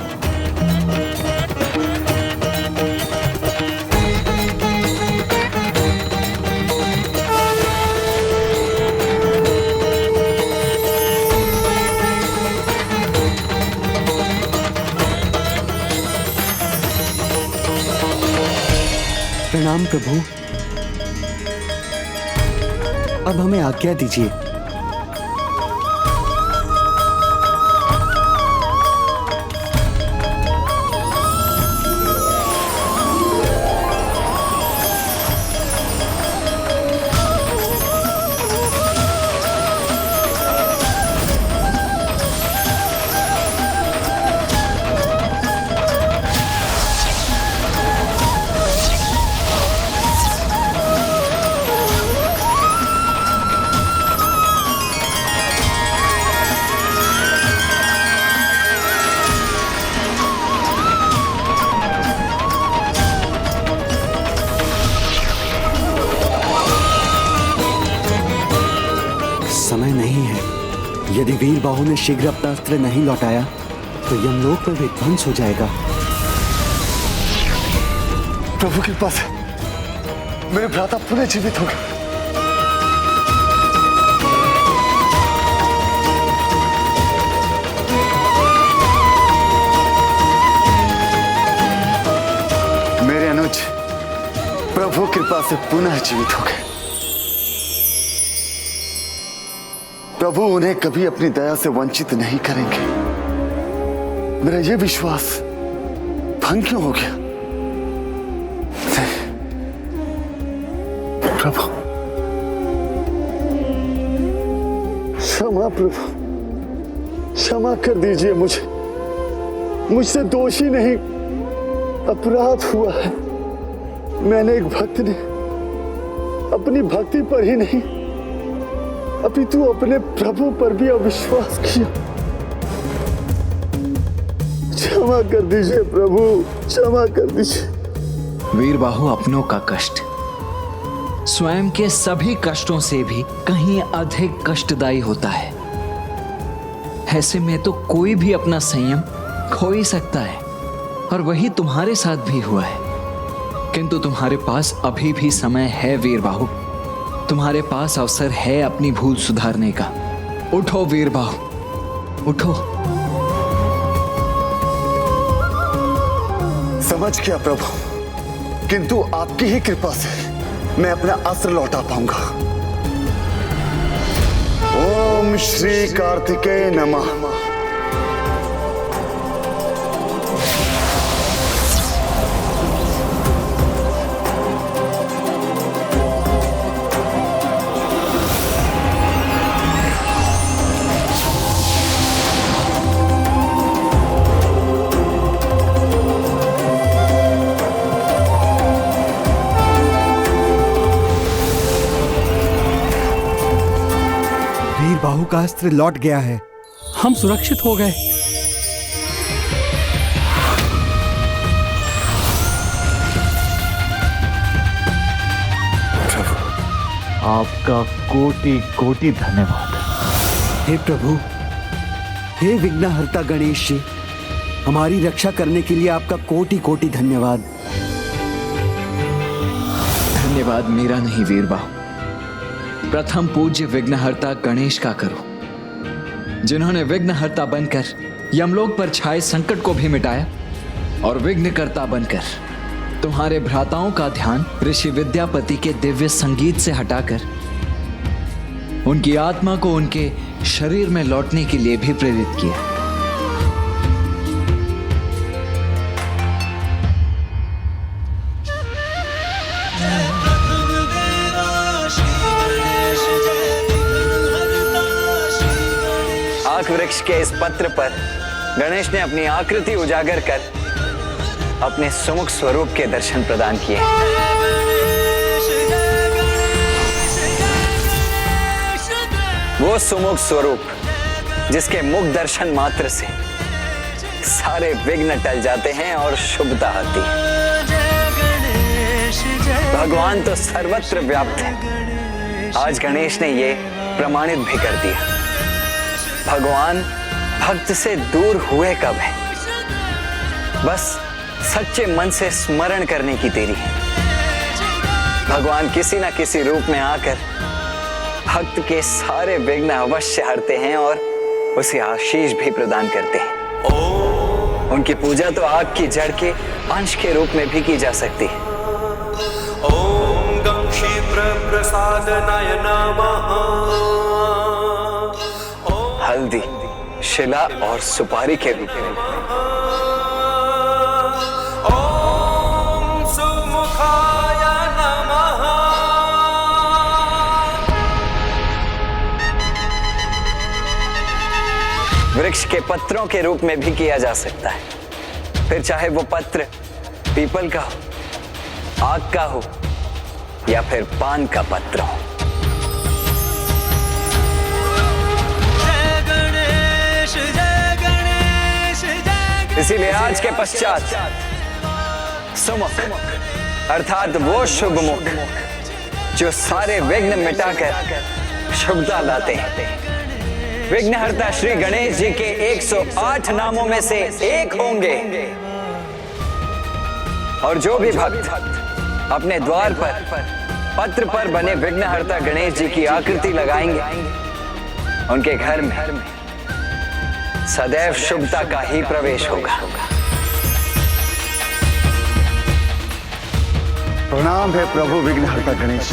प्रणाम प्रभु, अब हमें आज्ञा दीजिए। समय नहीं है। यदि वीर बाहु ने शीघ्र अपना अस्त्र नहीं लौटाया तो यमलोक में विध्वंस हो जाएगा। प्रभु की कृपा से मेरे भ्राता पुनः जीवित हो गए। मेरे अनुज प्रभु कृपा से पुनः जीवित हो गए। प्रभु उन्हें कभी अपनी दया से वंचित नहीं करेंगे। मेरा यह विश्वास भंग क्यों हो गया? प्रभु क्षमा प्रभु, क्षमा कर दीजिए मुझे, मुझसे दोषी नहीं, अपराध हुआ है। मैंने एक भक्त ने अपनी भक्ति पर ही नहीं अपितु अपने प्रभु पर भी अविश्वास किया। क्षमा कर दीजिए प्रभु, क्षमा कर दीजिए। वीरबाहु, अपनों का कष्ट स्वयं के सभी कष्टों से भी कहीं अधिक कष्टदायी होता है। ऐसे में तो कोई भी अपना संयम खो ही सकता है, और वही तुम्हारे साथ भी हुआ है। किंतु तुम्हारे पास अभी भी समय है वीरबाहु, तुम्हारे पास अवसर है अपनी भूल सुधारने का। उठो वीरबाहु, उठो। समझ गया प्रभु, किंतु आपकी ही कृपा से मैं अपना अस्त्र लौटा पाऊंगा। ओम श्री कार्तिकेय नमः। वीरबाहु का अस्त्र लौट गया है। हम सुरक्षित हो गए। प्रभु, आपका कोटि कोटि धन्यवाद। हे प्रभु, हे विघ्नहर्ता गणेश जी, हमारी रक्षा करने के लिए आपका कोटि कोटि धन्यवाद। धन्यवाद मेरा नहीं वीरबाहु, प्रथम पूज्य विघ्नहर्ता गणेश का करो, जिन्होंने विघ्नहर्ता बनकर यमलोक पर छाए संकट को भी मिटाया, और विघ्नकर्ता बनकर तुम्हारे भ्राताओं का ध्यान ऋषि विद्यापति के दिव्य संगीत से हटाकर उनकी आत्मा को उनके शरीर में लौटने के लिए भी प्रेरित किया। वृक्ष के इस पत्र पर गणेश ने अपनी आकृति उजागर कर अपने सुमुख स्वरूप के दर्शन प्रदान किए। वो सुमुख स्वरूप जिसके मुख दर्शन मात्र से सारे विघ्न टल जाते हैं और शुभता आती है। भगवान तो सर्वत्र व्याप्त है। आज गणेश ने ये प्रमाणित भी कर दिया। भगवान भक्त से दूर हुए कब है? बस सच्चे मन से स्मरण करने की देरी है। भगवान किसी न किसी रूप में आकर भक्त के सारे विघ्न अवश्य हरते हैं और उसे आशीष भी प्रदान करते हैं। उनकी पूजा तो आग की जड़ के अंश के रूप में भी की जा सकती है। ओम गं क्षिप्र प्रसादनाय नमः। हल्दी, शिला और सुपारी के रूप में। ओम सुमुखाय नमः। वृक्ष के पत्रों के रूप में भी किया जा सकता है, फिर चाहे वो पत्र पीपल का हो, आग का हो या फिर पान का पत्र हो। इसीलिए आज के पश्चात सुमुख अर्थात वो शुभ मुख जो सारे विघ्न मिटाकर शुभता लाते हैं, विघ्नहर्ता श्री गणेश जी के 108 नामों में से एक होंगे। और जो भी भक्त अपने द्वार पर पत्र पर बने विघ्नहर्ता गणेश जी की आकृति लगाएंगे, उनके घर में सदैव शुभता का ही प्रवेश होगा। प्रणाम है प्रभु विघ्नहर्ता गणेश।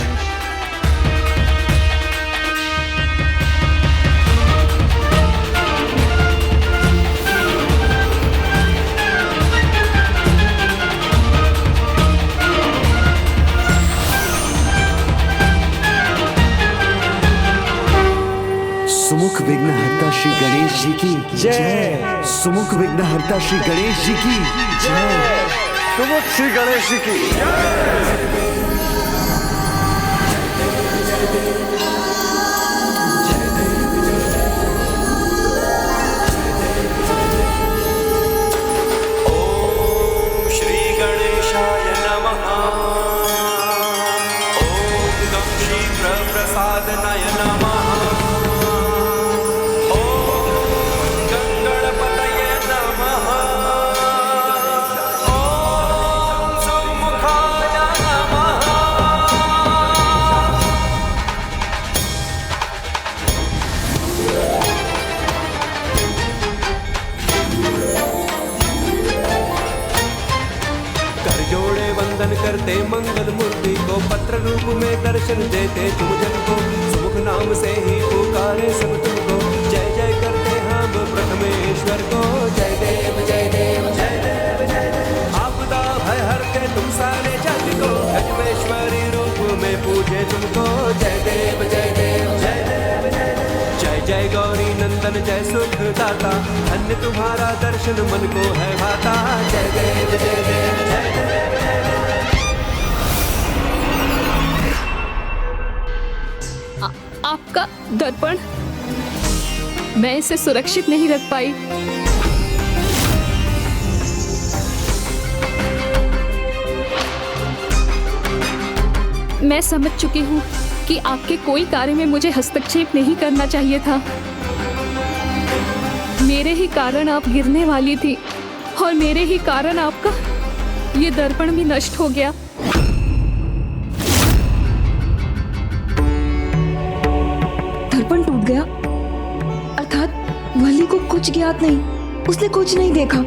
सुमुख विघ्नहर्ता श्री गणेश जी की जय। सुमुख विघ्नहर्ता श्री गणेश जी की जय। सुमुख श्री गणेश जी की जय। करते मंगल मूर्ति को पत्र रूप में दर्शन देते तुम जन को। सुमुख नाम से ही पुकारे सब तुमको। जय जय करते हम प्रथमेश्वर को। जय देव जय देव जय देव जय देव। आपदा भय हरते तुम सारे जग को। गजवेश्वरी रूप में पूजे तुमको। जय देव जय देव जय देव जय देव। जय जय गौरी नंदन जय सुख दाता। धन्य तुम्हारा दर्शन मन को है भाता। जय देव जय देव जय देव। आपका दर्पण, मैं इसे सुरक्षित नहीं रख पाई। मैं समझ चुकी हूँ कि आपके कोई कार्य में मुझे हस्तक्षेप नहीं करना चाहिए था। मेरे ही कारण आप गिरने वाली थी और मेरे ही कारण आपका ये दर्पण भी नष्ट हो गया। दर्पण टूट गया अर्थात वली को कुछ ज्ञात नहीं, उसने कुछ नहीं देखा।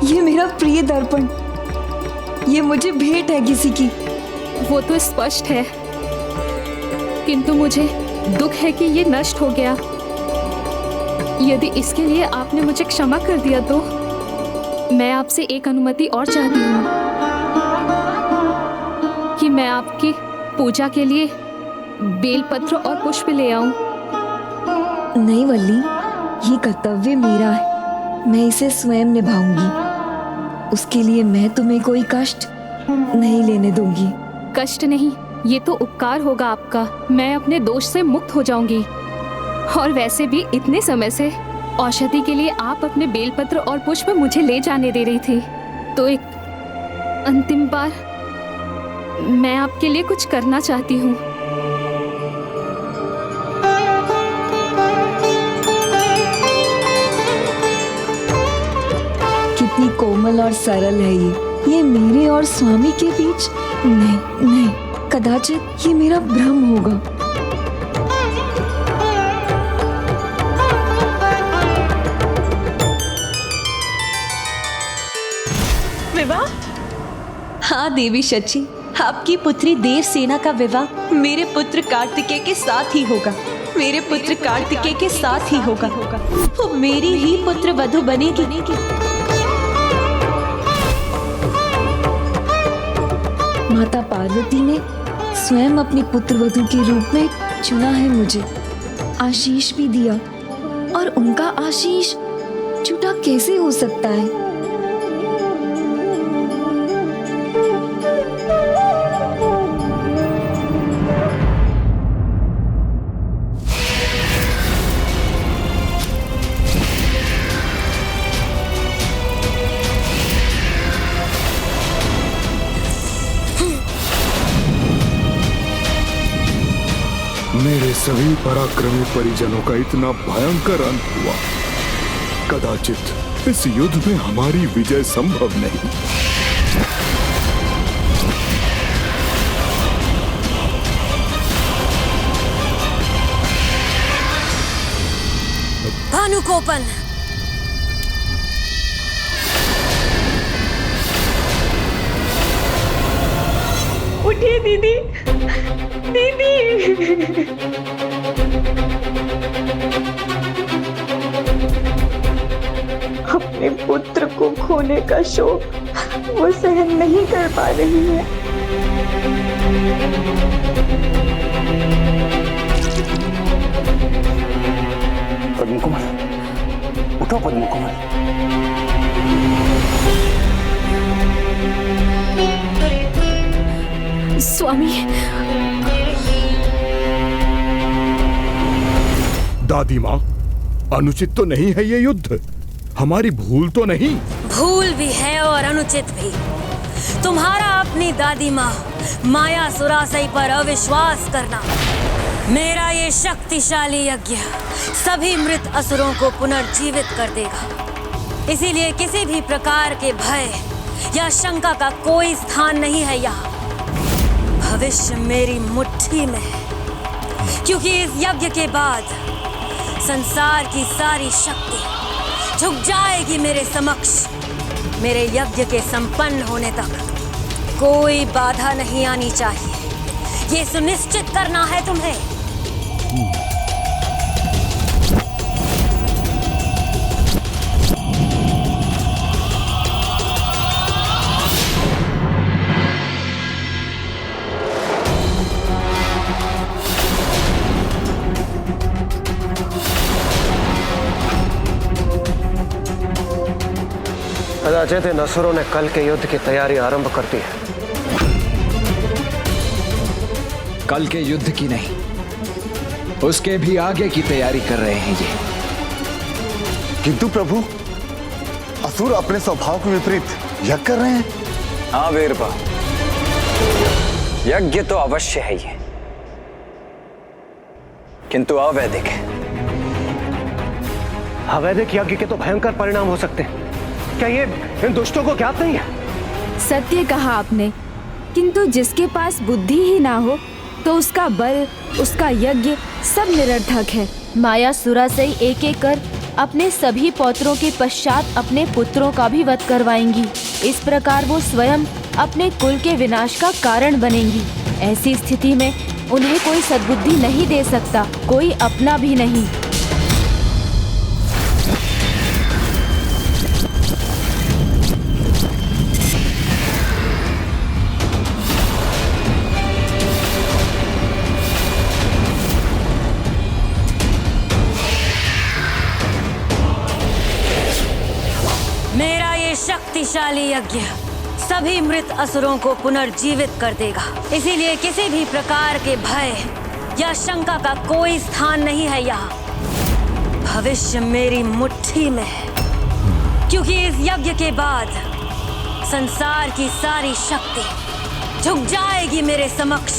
ये मेरा प्रिय दर्पण, ये मुझे भेंट है किसी की। वो तो स्पष्ट है, किंतु मुझे दुख है कि ये नष्ट हो गया। यदि इसके लिए आपने मुझे क्षमा कर दिया तो मैं आपसे एक अनुमति और चाहती हूँ कि मैं आपकी पूजा के लिए बेलपत्र और पुष्प ले आऊं। नहीं वल्ली, ये कर्तव्य मेरा है, मैं इसे स्वयं निभाऊंगी। उसके लिए मैं तुम्हें कोई कष्ट नहीं लेने दूंगी। कष्ट नहीं, ये तो उपकार होगा आपका। मैं अपने दोष से मुक्त हो जाऊंगी। और वैसे भी इतने समय से औषधि के लिए आप अपने बेलपत्र और पुष्प मुझे ले जाने दे रही थी, तो एक अंतिम बार मैं आपके लिए कुछ करना चाहती हूँ। कितनी कोमल और सरल है ये मेरे और स्वामी के बीच। नहीं नहीं, कदाचित ये मेरा भ्रम होगा। विवाह? हाँ देवी शची, आपकी पुत्री देवसेना का विवाह मेरे पुत्र कार्तिकेय के साथ ही होगा। मेरे पुत्र कार्तिकेय के साथ ही होगा। वो मेरी ही पुत्र वधू बनेगी। माता पार्वती ने स्वयं अपनी पुत्र वधू के रूप में चुना है मुझे, आशीष भी दिया, और उनका आशीष झूठा कैसे हो सकता है? मेरे सभी पराक्रमी परिजनों का इतना भयंकर अंत हुआ। कदाचित इस युद्ध में हमारी विजय संभव नहीं। भानुकोपन, उठिए दीदी, दीदी। अपने पुत्र को खोने का शोक वो सहन नहीं कर पा रही है। पद्म कुमार, उठो पद्म कुमार। स्वामी, दादी माँ, अनुचित तो नहीं है ये युद्ध? हमारी भूल तो नहीं? भूल भी है और अनुचित भी। तुम्हारा अपनी दादी माँ माया सुरासई पर अविश्वास करना। मेरा ये शक्तिशाली यज्ञ सभी मृत असुरों को पुनर्जीवित कर देगा। इसीलिए किसी भी प्रकार के भय या शंका का कोई स्थान नहीं है यहाँ। भविष्य मेरी मुट्ठी में है, क्योंकि इस यज्ञ के बाद संसार की सारी शक्ति झुक जाएगी मेरे समक्ष। मेरे यज्ञ के संपन्न होने तक कोई बाधा नहीं आनी चाहिए। ये सुनिश्चित करना है तुम्हें। अचेत इन असुरों ने कल के युद्ध की तैयारी आरंभ कर दी है। कल के युद्ध की नहीं, उसके भी आगे की तैयारी कर रहे हैं ये। किंतु प्रभु, असुर अपने स्वभाव के विपरीत यज्ञ कर रहे हैं। हाँ वीरबा, यज्ञ तो अवश्य है ये, किंतु अवैधिक है। अवैधिक यज्ञ के तो भयंकर परिणाम हो सकते हैं। क्या ये इन दुष्टों को ज्ञात नहीं है? सत्य कहा आपने, किंतु जिसके पास बुद्धि ही ना हो तो उसका बल, उसका यज्ञ सब निरर्थक है। माया सुरासई एक एक कर अपने सभी पौत्रों के पश्चात अपने पुत्रों का भी वध करवाएंगी। इस प्रकार वो स्वयं अपने कुल के विनाश का कारण बनेंगी। ऐसी स्थिति में उन्हें कोई सद्बुद्धि नहीं दे सकता, कोई अपना भी नहीं। मेरा ये शक्तिशाली यज्ञ सभी मृत असुरों को पुनर्जीवित कर देगा। इसीलिए किसी भी प्रकार के भय या शंका का कोई स्थान नहीं है यहाँ। भविष्य मेरी मुट्ठी में है, क्योंकि इस यज्ञ के बाद संसार की सारी शक्ति झुक जाएगी मेरे समक्ष।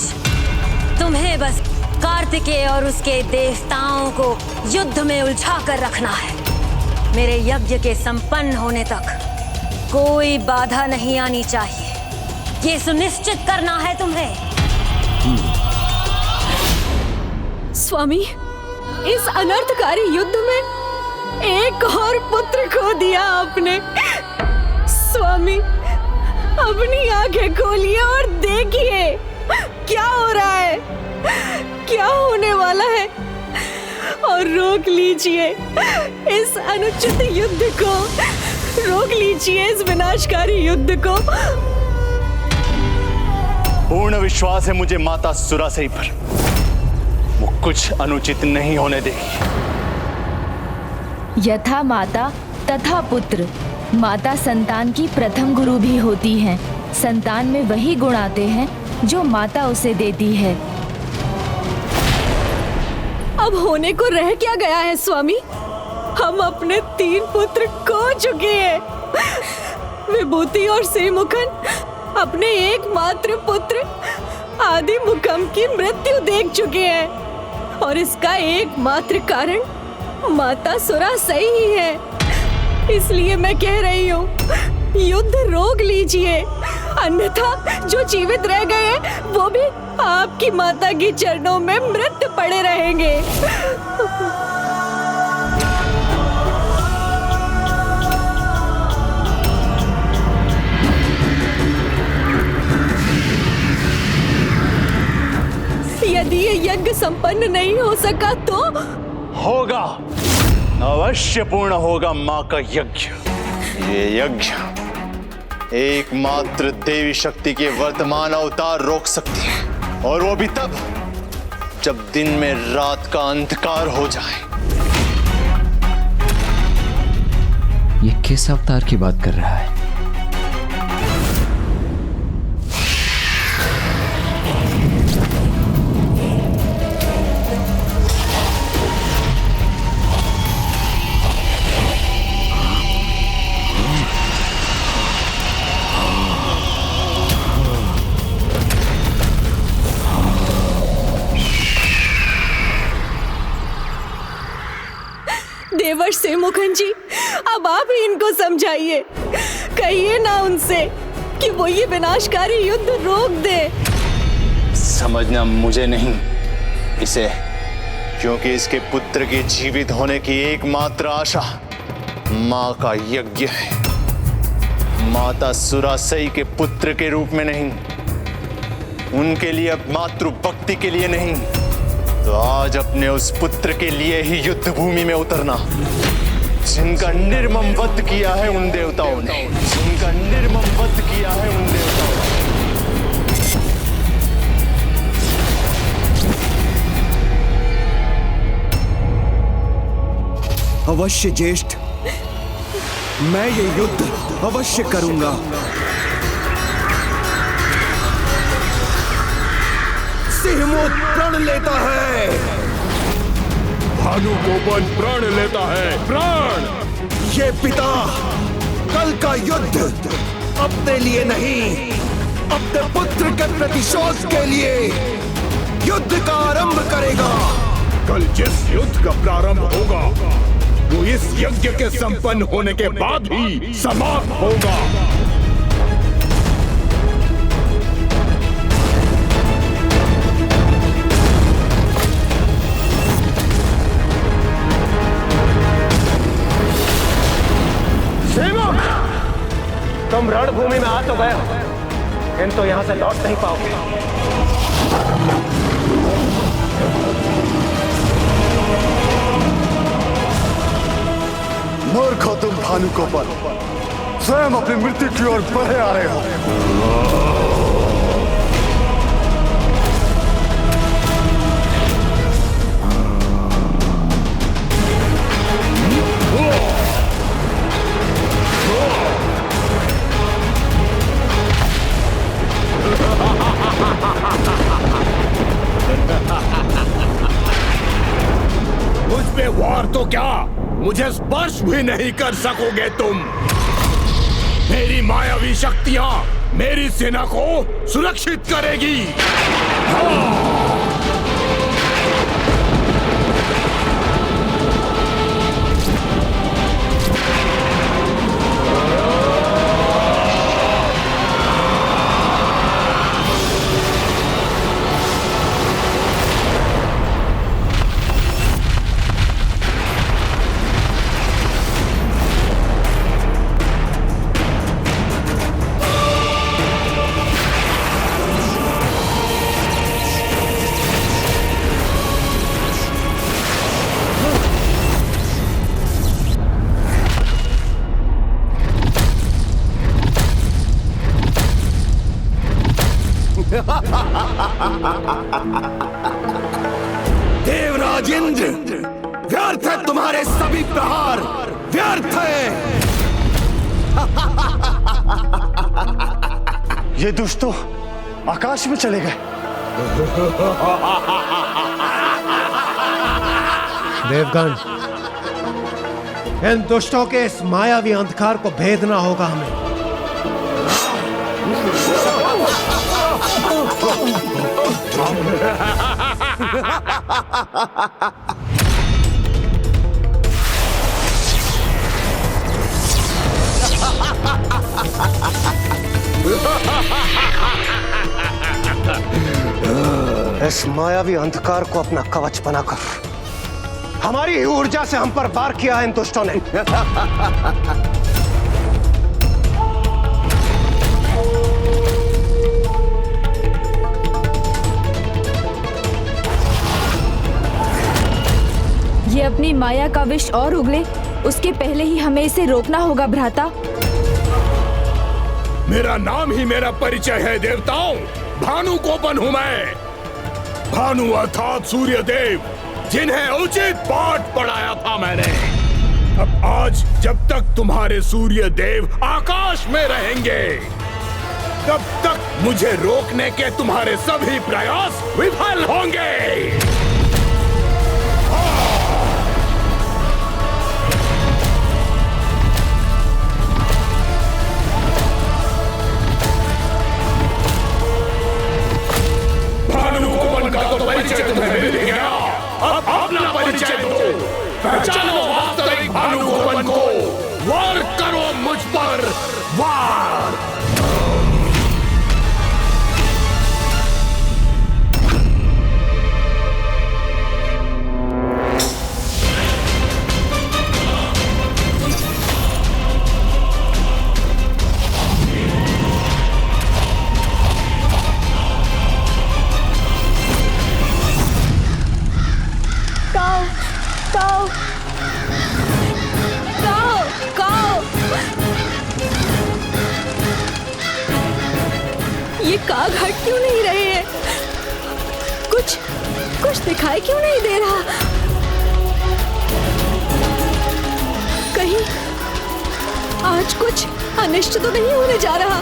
तुम्हें बस कार्तिकेय और उसके देवताओं को युद्ध में उलझा कर रखना है। मेरे यज्ञ के संपन्न होने तक कोई बाधा नहीं आनी चाहिए। ये सुनिश्चित करना है तुम्हें। स्वामी, इस अनर्थकारी युद्ध में एक और पुत्र खो दिया आपने। स्वामी, अपनी आंखें खोलिए और देखिए क्या हो रहा है, क्या होने वाला है, और रोक लीजिए इस अनुचित युद्ध को, रोक लीजिए इस विनाशकारी युद्ध को। पूर्ण विश्वास है मुझे माता सुरासई पर, वो कुछ अनुचित नहीं होने देगी। यथा माता तथा पुत्र। माता संतान की प्रथम गुरु भी होती हैं। संतान में वही गुण आते हैं जो माता उसे देती है। अब होने को रह क्या गया है स्वामी? हम अपने 3 पुत्र खो चुके हैं। विभूति और श्रीमुखन अपने एकमात्र पुत्र आदिमुखम की मृत्यु देख चुके हैं, और इसका एकमात्र कारण माता सुरासई ही है। इसलिए मैं कह रही हूँ, युद्ध रोक लीजिए, अन्यथा जो जीवित रह गए हैं वो भी आपकी माता के चरणों में मृत पड़े रहेंगे। यदि ये यज्ञ संपन्न नहीं हो सका तो? होगा, अवश्य पूर्ण होगा माँ का यज्ञ। ये यज्ञ एकमात्र देवी शक्ति के वर्तमान अवतार रोक सकती है, और वो भी तब जब दिन में रात का अंधकार हो जाए। ये किस अवतार की बात कर रहा है? देवर्ष से मुखन जी, अब आप ही इनको समझाइए। कहिए ना उनसे कि वो ये विनाशकारी युद्ध रोक दे। समझना मुझे नहीं, इसे, क्योंकि इसके पुत्र के जीवित होने की एकमात्र आशा माँ का यज्ञ है। माता सुरासई के पुत्र के रूप में नहीं, उनके लिए, अब मातृ भक्ति के लिए नहीं, तो आज अपने उस पुत्र के लिए ही युद्ध भूमि में उतरना, जिनका निर्मम वध किया है उन देवताओं ने, जिनका निर्मम वध किया है उन देवताओं ने। अवश्य ज्येष्ठ, मैं ये युद्ध अवश्य करूंगा। सिंहमुख प्रण लेता है। भानुकोपन प्रण लेता है, प्राण। ये पिता कल का युद्ध अपने लिए नहीं, अपने पुत्र के प्रतिशोध के लिए युद्ध का आरंभ करेगा। कल जिस युद्ध का प्रारंभ होगा वो इस यज्ञ के संपन्न होने के बाद ही समाप्त होगा। तुम रणभूमि में आ तो गए हो, किंतु यहां से लौट नहीं पाओगे। मूर्ख हो तुम भानुकोपन, स्वयं अपनी मृत्यु की ओर बढ़े आ रहे हो। मुझ पे वार तो क्या, मुझे स्पर्श भी नहीं कर सकोगे तुम। मेरी मायावी शक्तियां मेरी सेना को सुरक्षित करेगी। हाँ। देवराज इंद्र, व्यर्थ है तुम्हारे सभी प्रहार, व्यर्थ है। ये दुष्ट तो आकाश में चले गए। देवगण, इन दुष्टों के इस मायावी अंधकार को भेदना होगा हमें। इस मायावी अंधकार को अपना कवच बनाकर हमारी ही ऊर्जा से हम पर वार किया है इन दुष्टों ने। ये अपनी माया का विष और उगले उसके पहले ही हमें इसे रोकना होगा भ्राता। मेरा नाम ही मेरा परिचय है देवताओं। भानु कोपन हूं मैं। भानु अर्थात सूर्य देव, जिन्हें उचित पाठ पढ़ाया था मैंने। अब आज जब तक तुम्हारे सूर्य देव आकाश में रहेंगे, तब तक मुझे रोकने के तुम्हारे सभी प्रयास विफल होंगे। भानु कोपन का तो परिचय तुम्हें मिल गया, अब अपना परिचय दो। पहचानो वास्तविक भानु कोपन को। वार करो मुझ पर, वार। ये काग हट क्यों नहीं रहे हैं? कुछ दिखाई क्यों नहीं दे रहा? कहीं आज कुछ अनिष्ट तो नहीं होने जा रहा?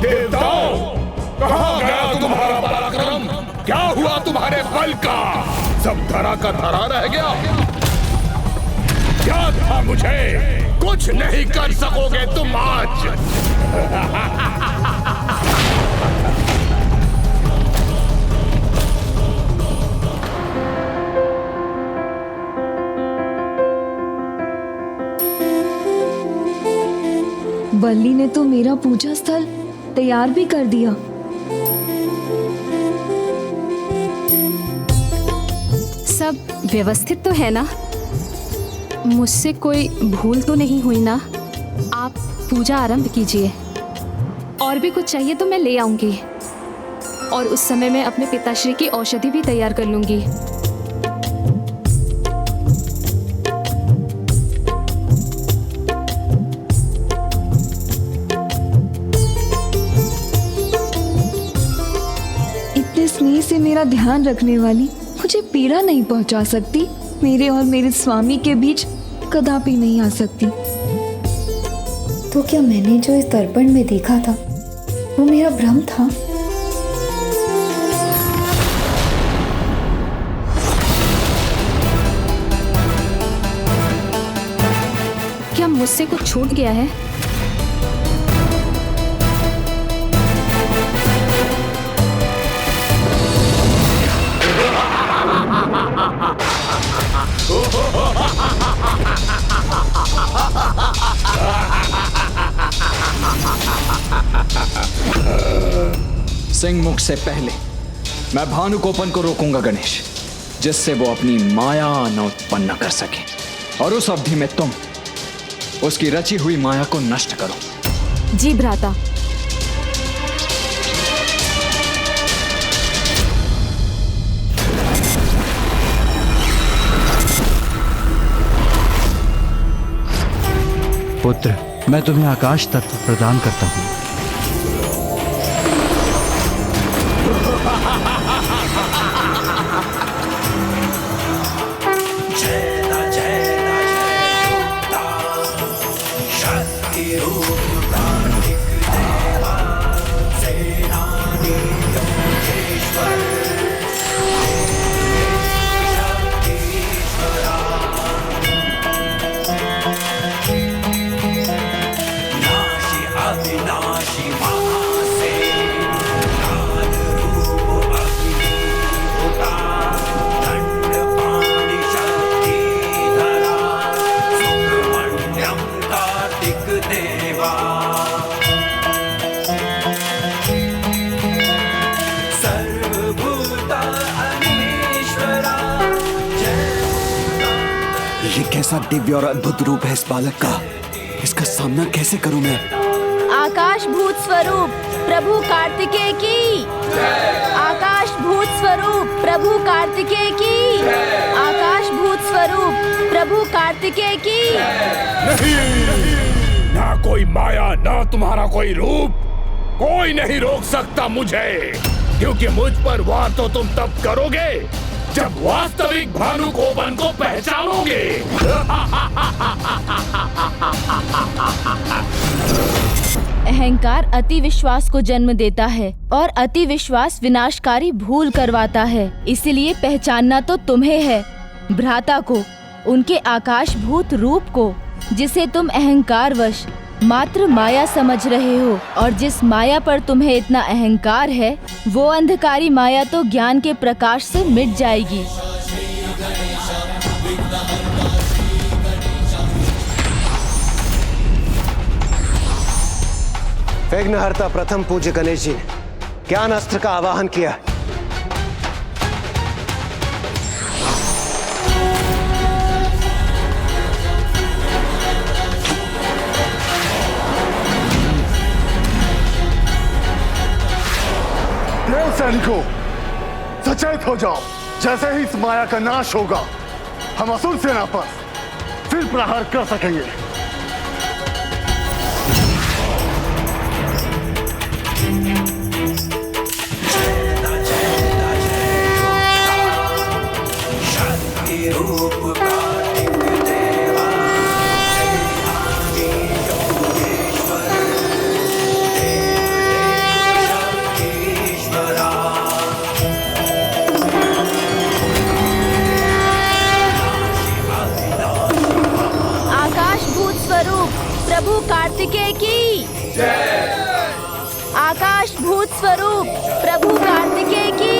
देवताओं, कहाँ गया तुम्हारा पराक्रम? क्या हुआ तुम्हारे बल का? सब धरा का धरा रह गया। क्या था मुझे? कुछ नहीं कर सकोगे तुम आज। वल्ली ने तो मेरा पूजा स्थल तैयार भी कर दिया। सब व्यवस्थित तो है ना? मुझसे कोई भूल तो नहीं हुई ना? आप पूजा आरंभ कीजिए। और भी कुछ चाहिए तो मैं ले आऊंगी, और उस समय मैं अपने पिताश्री की औषधि भी तैयार कर लूंगी। इतने स्नेह से मेरा ध्यान रखने वाली मुझे पीड़ा नहीं पहुंचा सकती, मेरे और मेरे स्वामी के बीच कदापि नहीं आ सकती। तो क्या मैंने जो इस दर्पण में देखा था वो मेरा भ्रम था? क्या मुझसे कुछ छूट गया है? सिंह मुख से पहले मैं भानु कोपन को रोकूंगा गणेश, जिससे वो अपनी माया न उत्पन्न कर सके, और उस अवधि में तुम उसकी रची हुई माया को नष्ट करो। जी भ्राता। पुत्र, मैं तुम्हें आकाश तत्व प्रदान करता हूँ। अविनाशी कैसा दिव्य और अद्भुत रूप है इस बालक का। इसका सामना कैसे करूं मैं? आकाश भूत स्वरूप प्रभु कार्तिकेय की। आकाश भूत स्वरूप प्रभु कार्तिकेय की। आकाश भूत स्वरूप प्रभु कार्तिकेय की। नहीं, ना कोई माया ना तुम्हारा कोई रूप, कोई नहीं रोक सकता मुझे, क्योंकि मुझ पर वार तो तुम तब करोगे जब वास्तविक भानुकोपन को पहचानोगे। अहंकार अति विश्वास को जन्म देता है और अति विश्वास विनाशकारी भूल करवाता है। इसलिए पहचानना तो तुम्हें है, भ्राता को, उनके आकाशभूत रूप को, जिसे तुम अहंकारवश मात्र माया समझ रहे हो। और जिस माया पर तुम्हें इतना अहंकार है, वो अंधकारी माया तो ज्ञान के प्रकाश से मिट जाएगी। विघ्नहर्ता प्रथम पूज्य गणेश जी ने ज्ञान अस्त्र का आवाहन किया। देव सैनिकों, सचेत हो जाओ। जैसे ही इस माया का नाश होगा, हम असुर सेना पर फिर प्रहार कर सकेंगे। प्रभु कार्तिकेय की। आकाश भूत स्वरूप प्रभु कार्तिकेय की।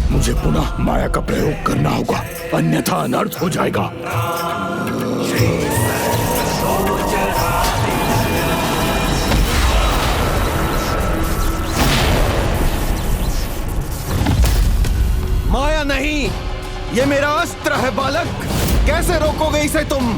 मुझे पुनः माया का प्रयोग करना होगा, अन्यथा अनर्थ हो जाएगा। माया नहीं, ये मेरा अस्त्र है बालक। कैसे रोकोगे इसे तुम?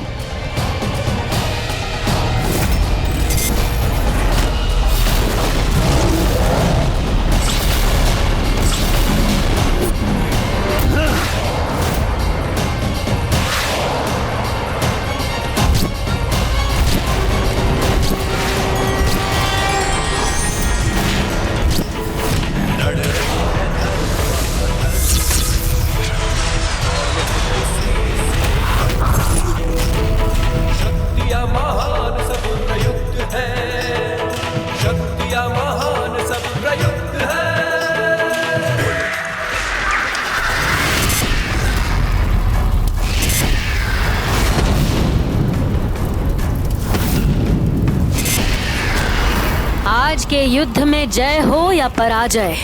आज के युद्ध में जय हो या पराजय,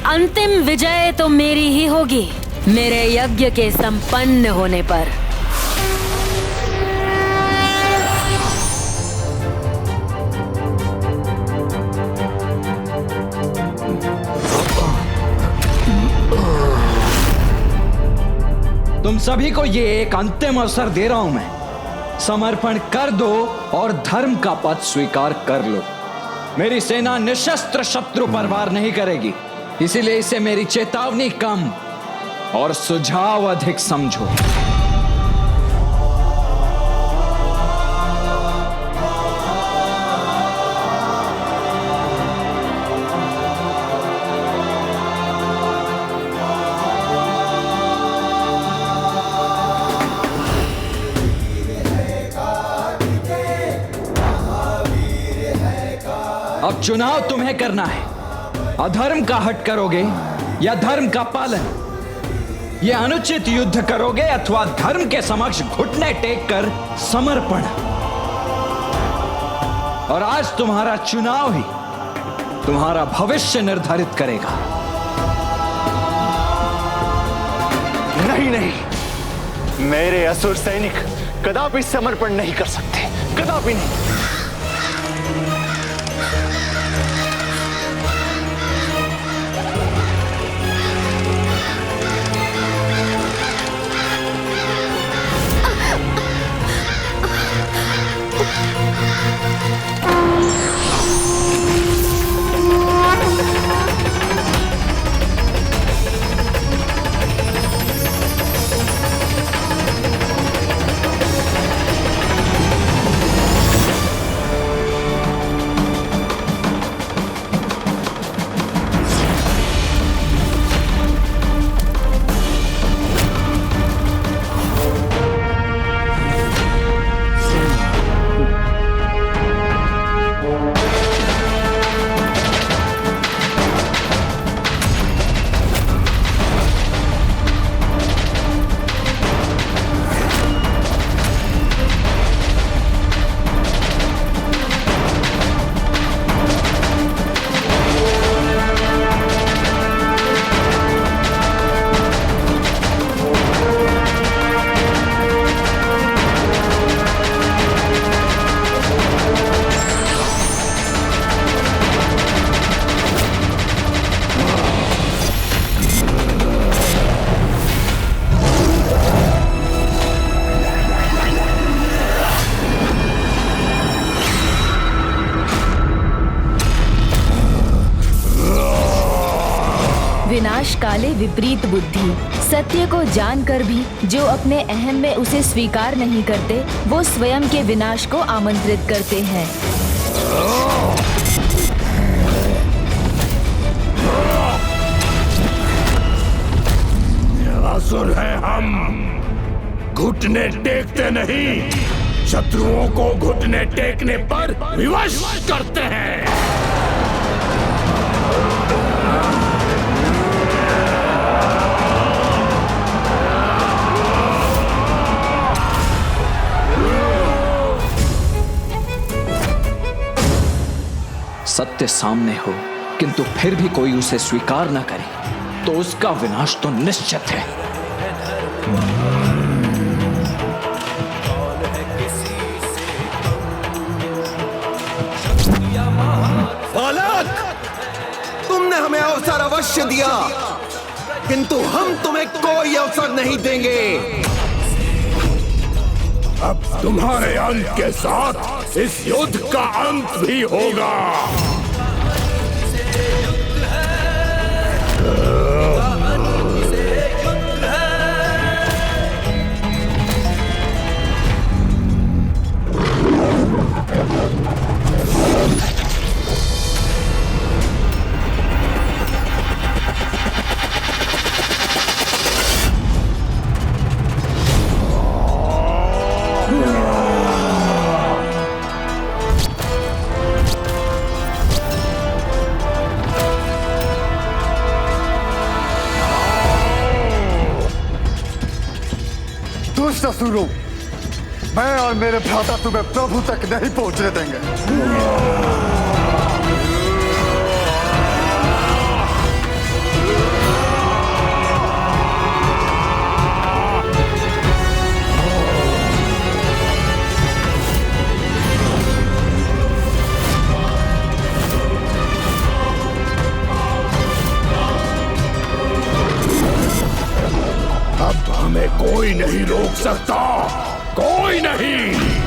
अंतिम विजय तो मेरी ही होगी, मेरे यज्ञ के संपन्न होने पर। तुम सभी को ये एक अंतिम अवसर दे रहा हूं मैं। समर्पण कर दो और धर्म का पथ स्वीकार कर लो। मेरी सेना निशस्त्र शत्रु पर वार नहीं करेगी, इसीलिए इसे मेरी चेतावनी कम और सुझाव अधिक समझो। अब चुनाव तुम्हें करना है। अधर्म का हट करोगे या धर्म का पालन? यह अनुचित युद्ध करोगे अथवा धर्म के समक्ष घुटने टेक कर समर्पण? और आज तुम्हारा चुनाव ही तुम्हारा भविष्य निर्धारित करेगा। नहीं नहीं, मेरे असुर सैनिक कदापि समर्पण नहीं कर सकते, कदापि नहीं। विनाश काले विपरीत बुद्धि। सत्य को जानकर भी जो अपने अहम में उसे स्वीकार नहीं करते, वो स्वयं के विनाश को आमंत्रित करते हैं। असुर है हम, घुटने टेकते नहीं, शत्रुओं को घुटने टेकने पर विवश करते हैं। सत्य सामने हो किंतु फिर भी कोई उसे स्वीकार न करे तो उसका विनाश तो निश्चित है। बालक, तुमने हमें अवसर अवश्य दिया, किंतु हम तुम्हें कोई अवसर नहीं देंगे। अब तुम्हारे अंत के साथ इस युद्ध का अंत भी होगा। दुष्ट असुरों, मैं और मेरे भ्राता तुम्हें प्रभु तक नहीं पहुंचने देंगे। अब हमें कोई नहीं रोक सकता, कोई नहीं।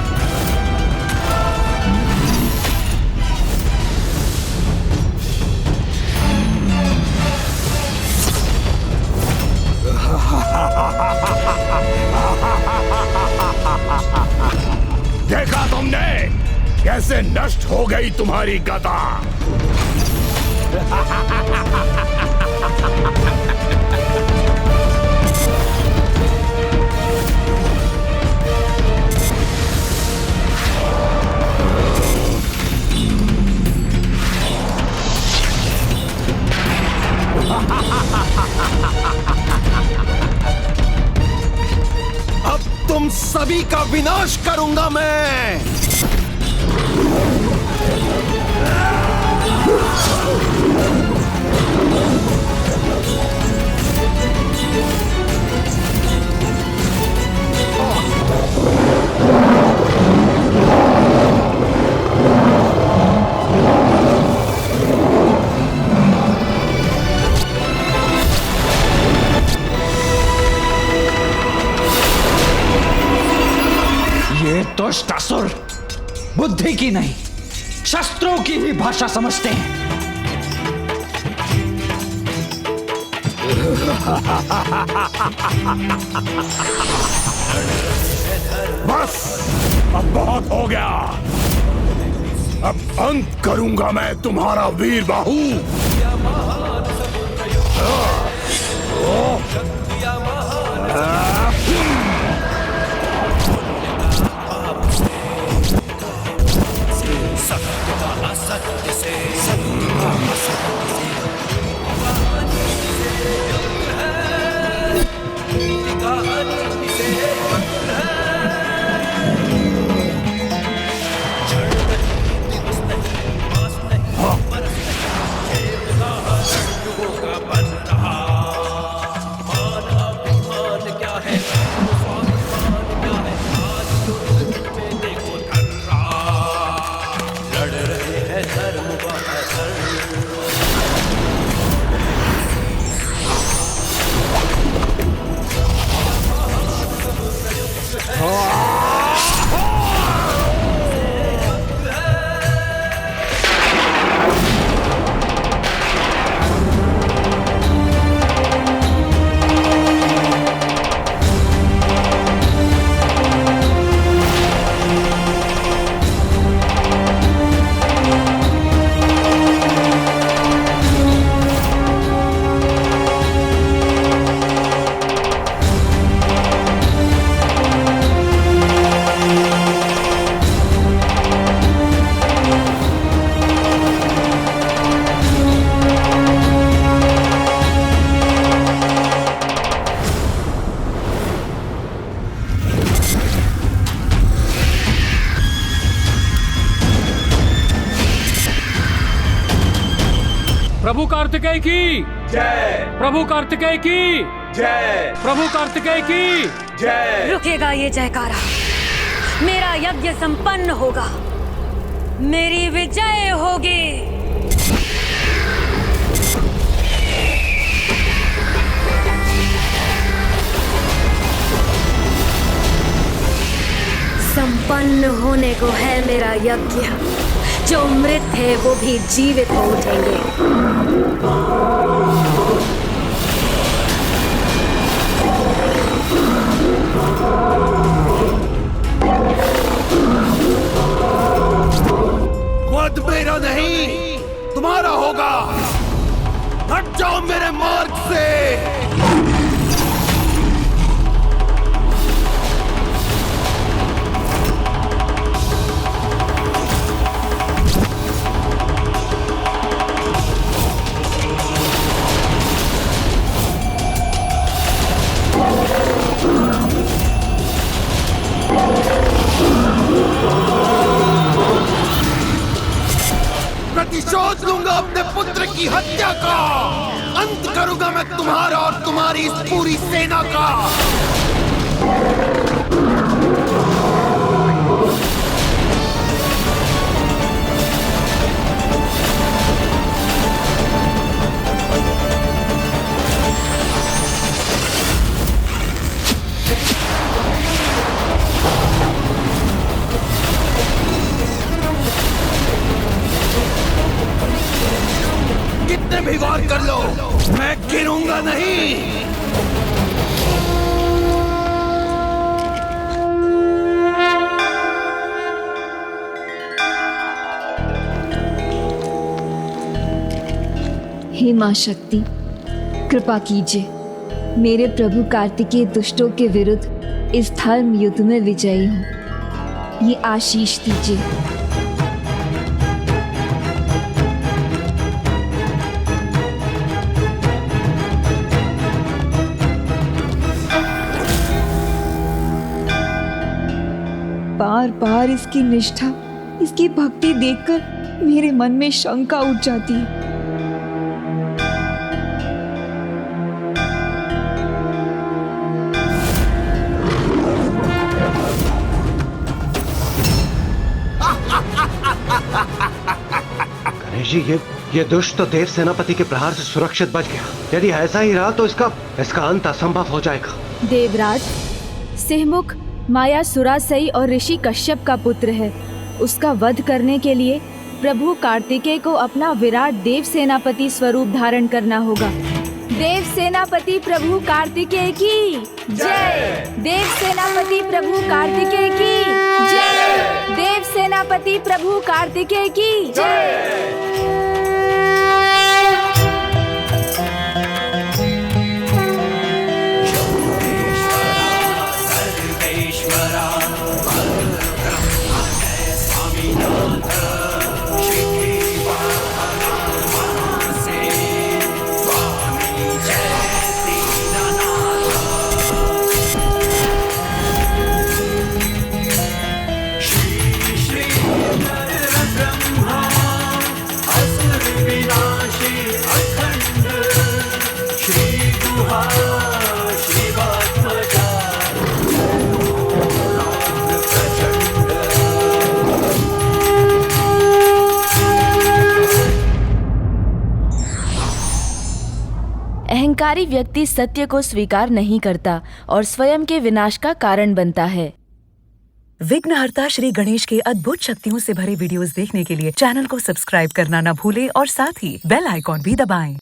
देखा तुमने कैसे नष्ट हो गई तुम्हारी गदा। अब तुम सभी का विनाश करूंगा मैं। ये दुष्ट असुर बुद्धि की नहीं शस्त्रों की भी भाषा समझते हैं। बस अब बहुत हो गया। अब अंत करूंगा मैं तुम्हारा वीर बाहु। असत्य से सत्य असत्य से प्रभु कार्तिकेय की जय। प्रभु कार्तिकेय की जय। प्रभु कार्तिकेय की जय। रुकेगा ये जयकारा, मेरा यज्ञ संपन्न होगा, मेरी विजय होगी। संपन्न होने को है मेरा यज्ञ। जो मृत है वो भी जीवित हो उठेंगे। वध मेरा नहीं तुम्हारा होगा। हट जाओ मेरे मार्ग से। प्रतिशोध लूंगा अपने पुत्र की हत्या का। अंत करूंगा मैं तुम्हारा और तुम्हारी इस पूरी सेना का। कितने भी वार कर लो, मैं गिरूंगा नहीं। हे माँ शक्ति, कृपा कीजिए, मेरे प्रभु कार्तिकेय दुष्टों के विरुद्ध इस धर्म युद्ध में विजयी हूँ। ये आशीष दीजिए। बार बार इसकी निष्ठा, इसकी भक्ति देखकर मेरे मन में शंका उठ जाती है। गणेश जी, ये दुष्ट तो देव सेनापति के प्रहार से सुरक्षित बच गया। यदि ऐसा ही रहा तो इसका अंत असंभव हो जाएगा। देवराज, सिंहमुख मायासुरासई और ऋषि कश्यप का पुत्र है। उसका वध करने के लिए प्रभु कार्तिकेय को अपना विराट देव सेनापति स्वरूप धारण करना होगा। देव सेनापति प्रभु कार्तिकेय की जय। देव सेनापति प्रभु कार्तिकेय की जय। देव सेनापति प्रभु कार्तिकेय की जय। अहंकारी व्यक्ति सत्य को स्वीकार नहीं करता और स्वयं के विनाश का कारण बनता है। विघ्नहर्ता श्री गणेश के अद्भुत शक्तियों से भरे वीडियोस देखने के लिए चैनल को सब्सक्राइब करना न भूलें और साथ ही बेल आइकॉन भी दबाएं।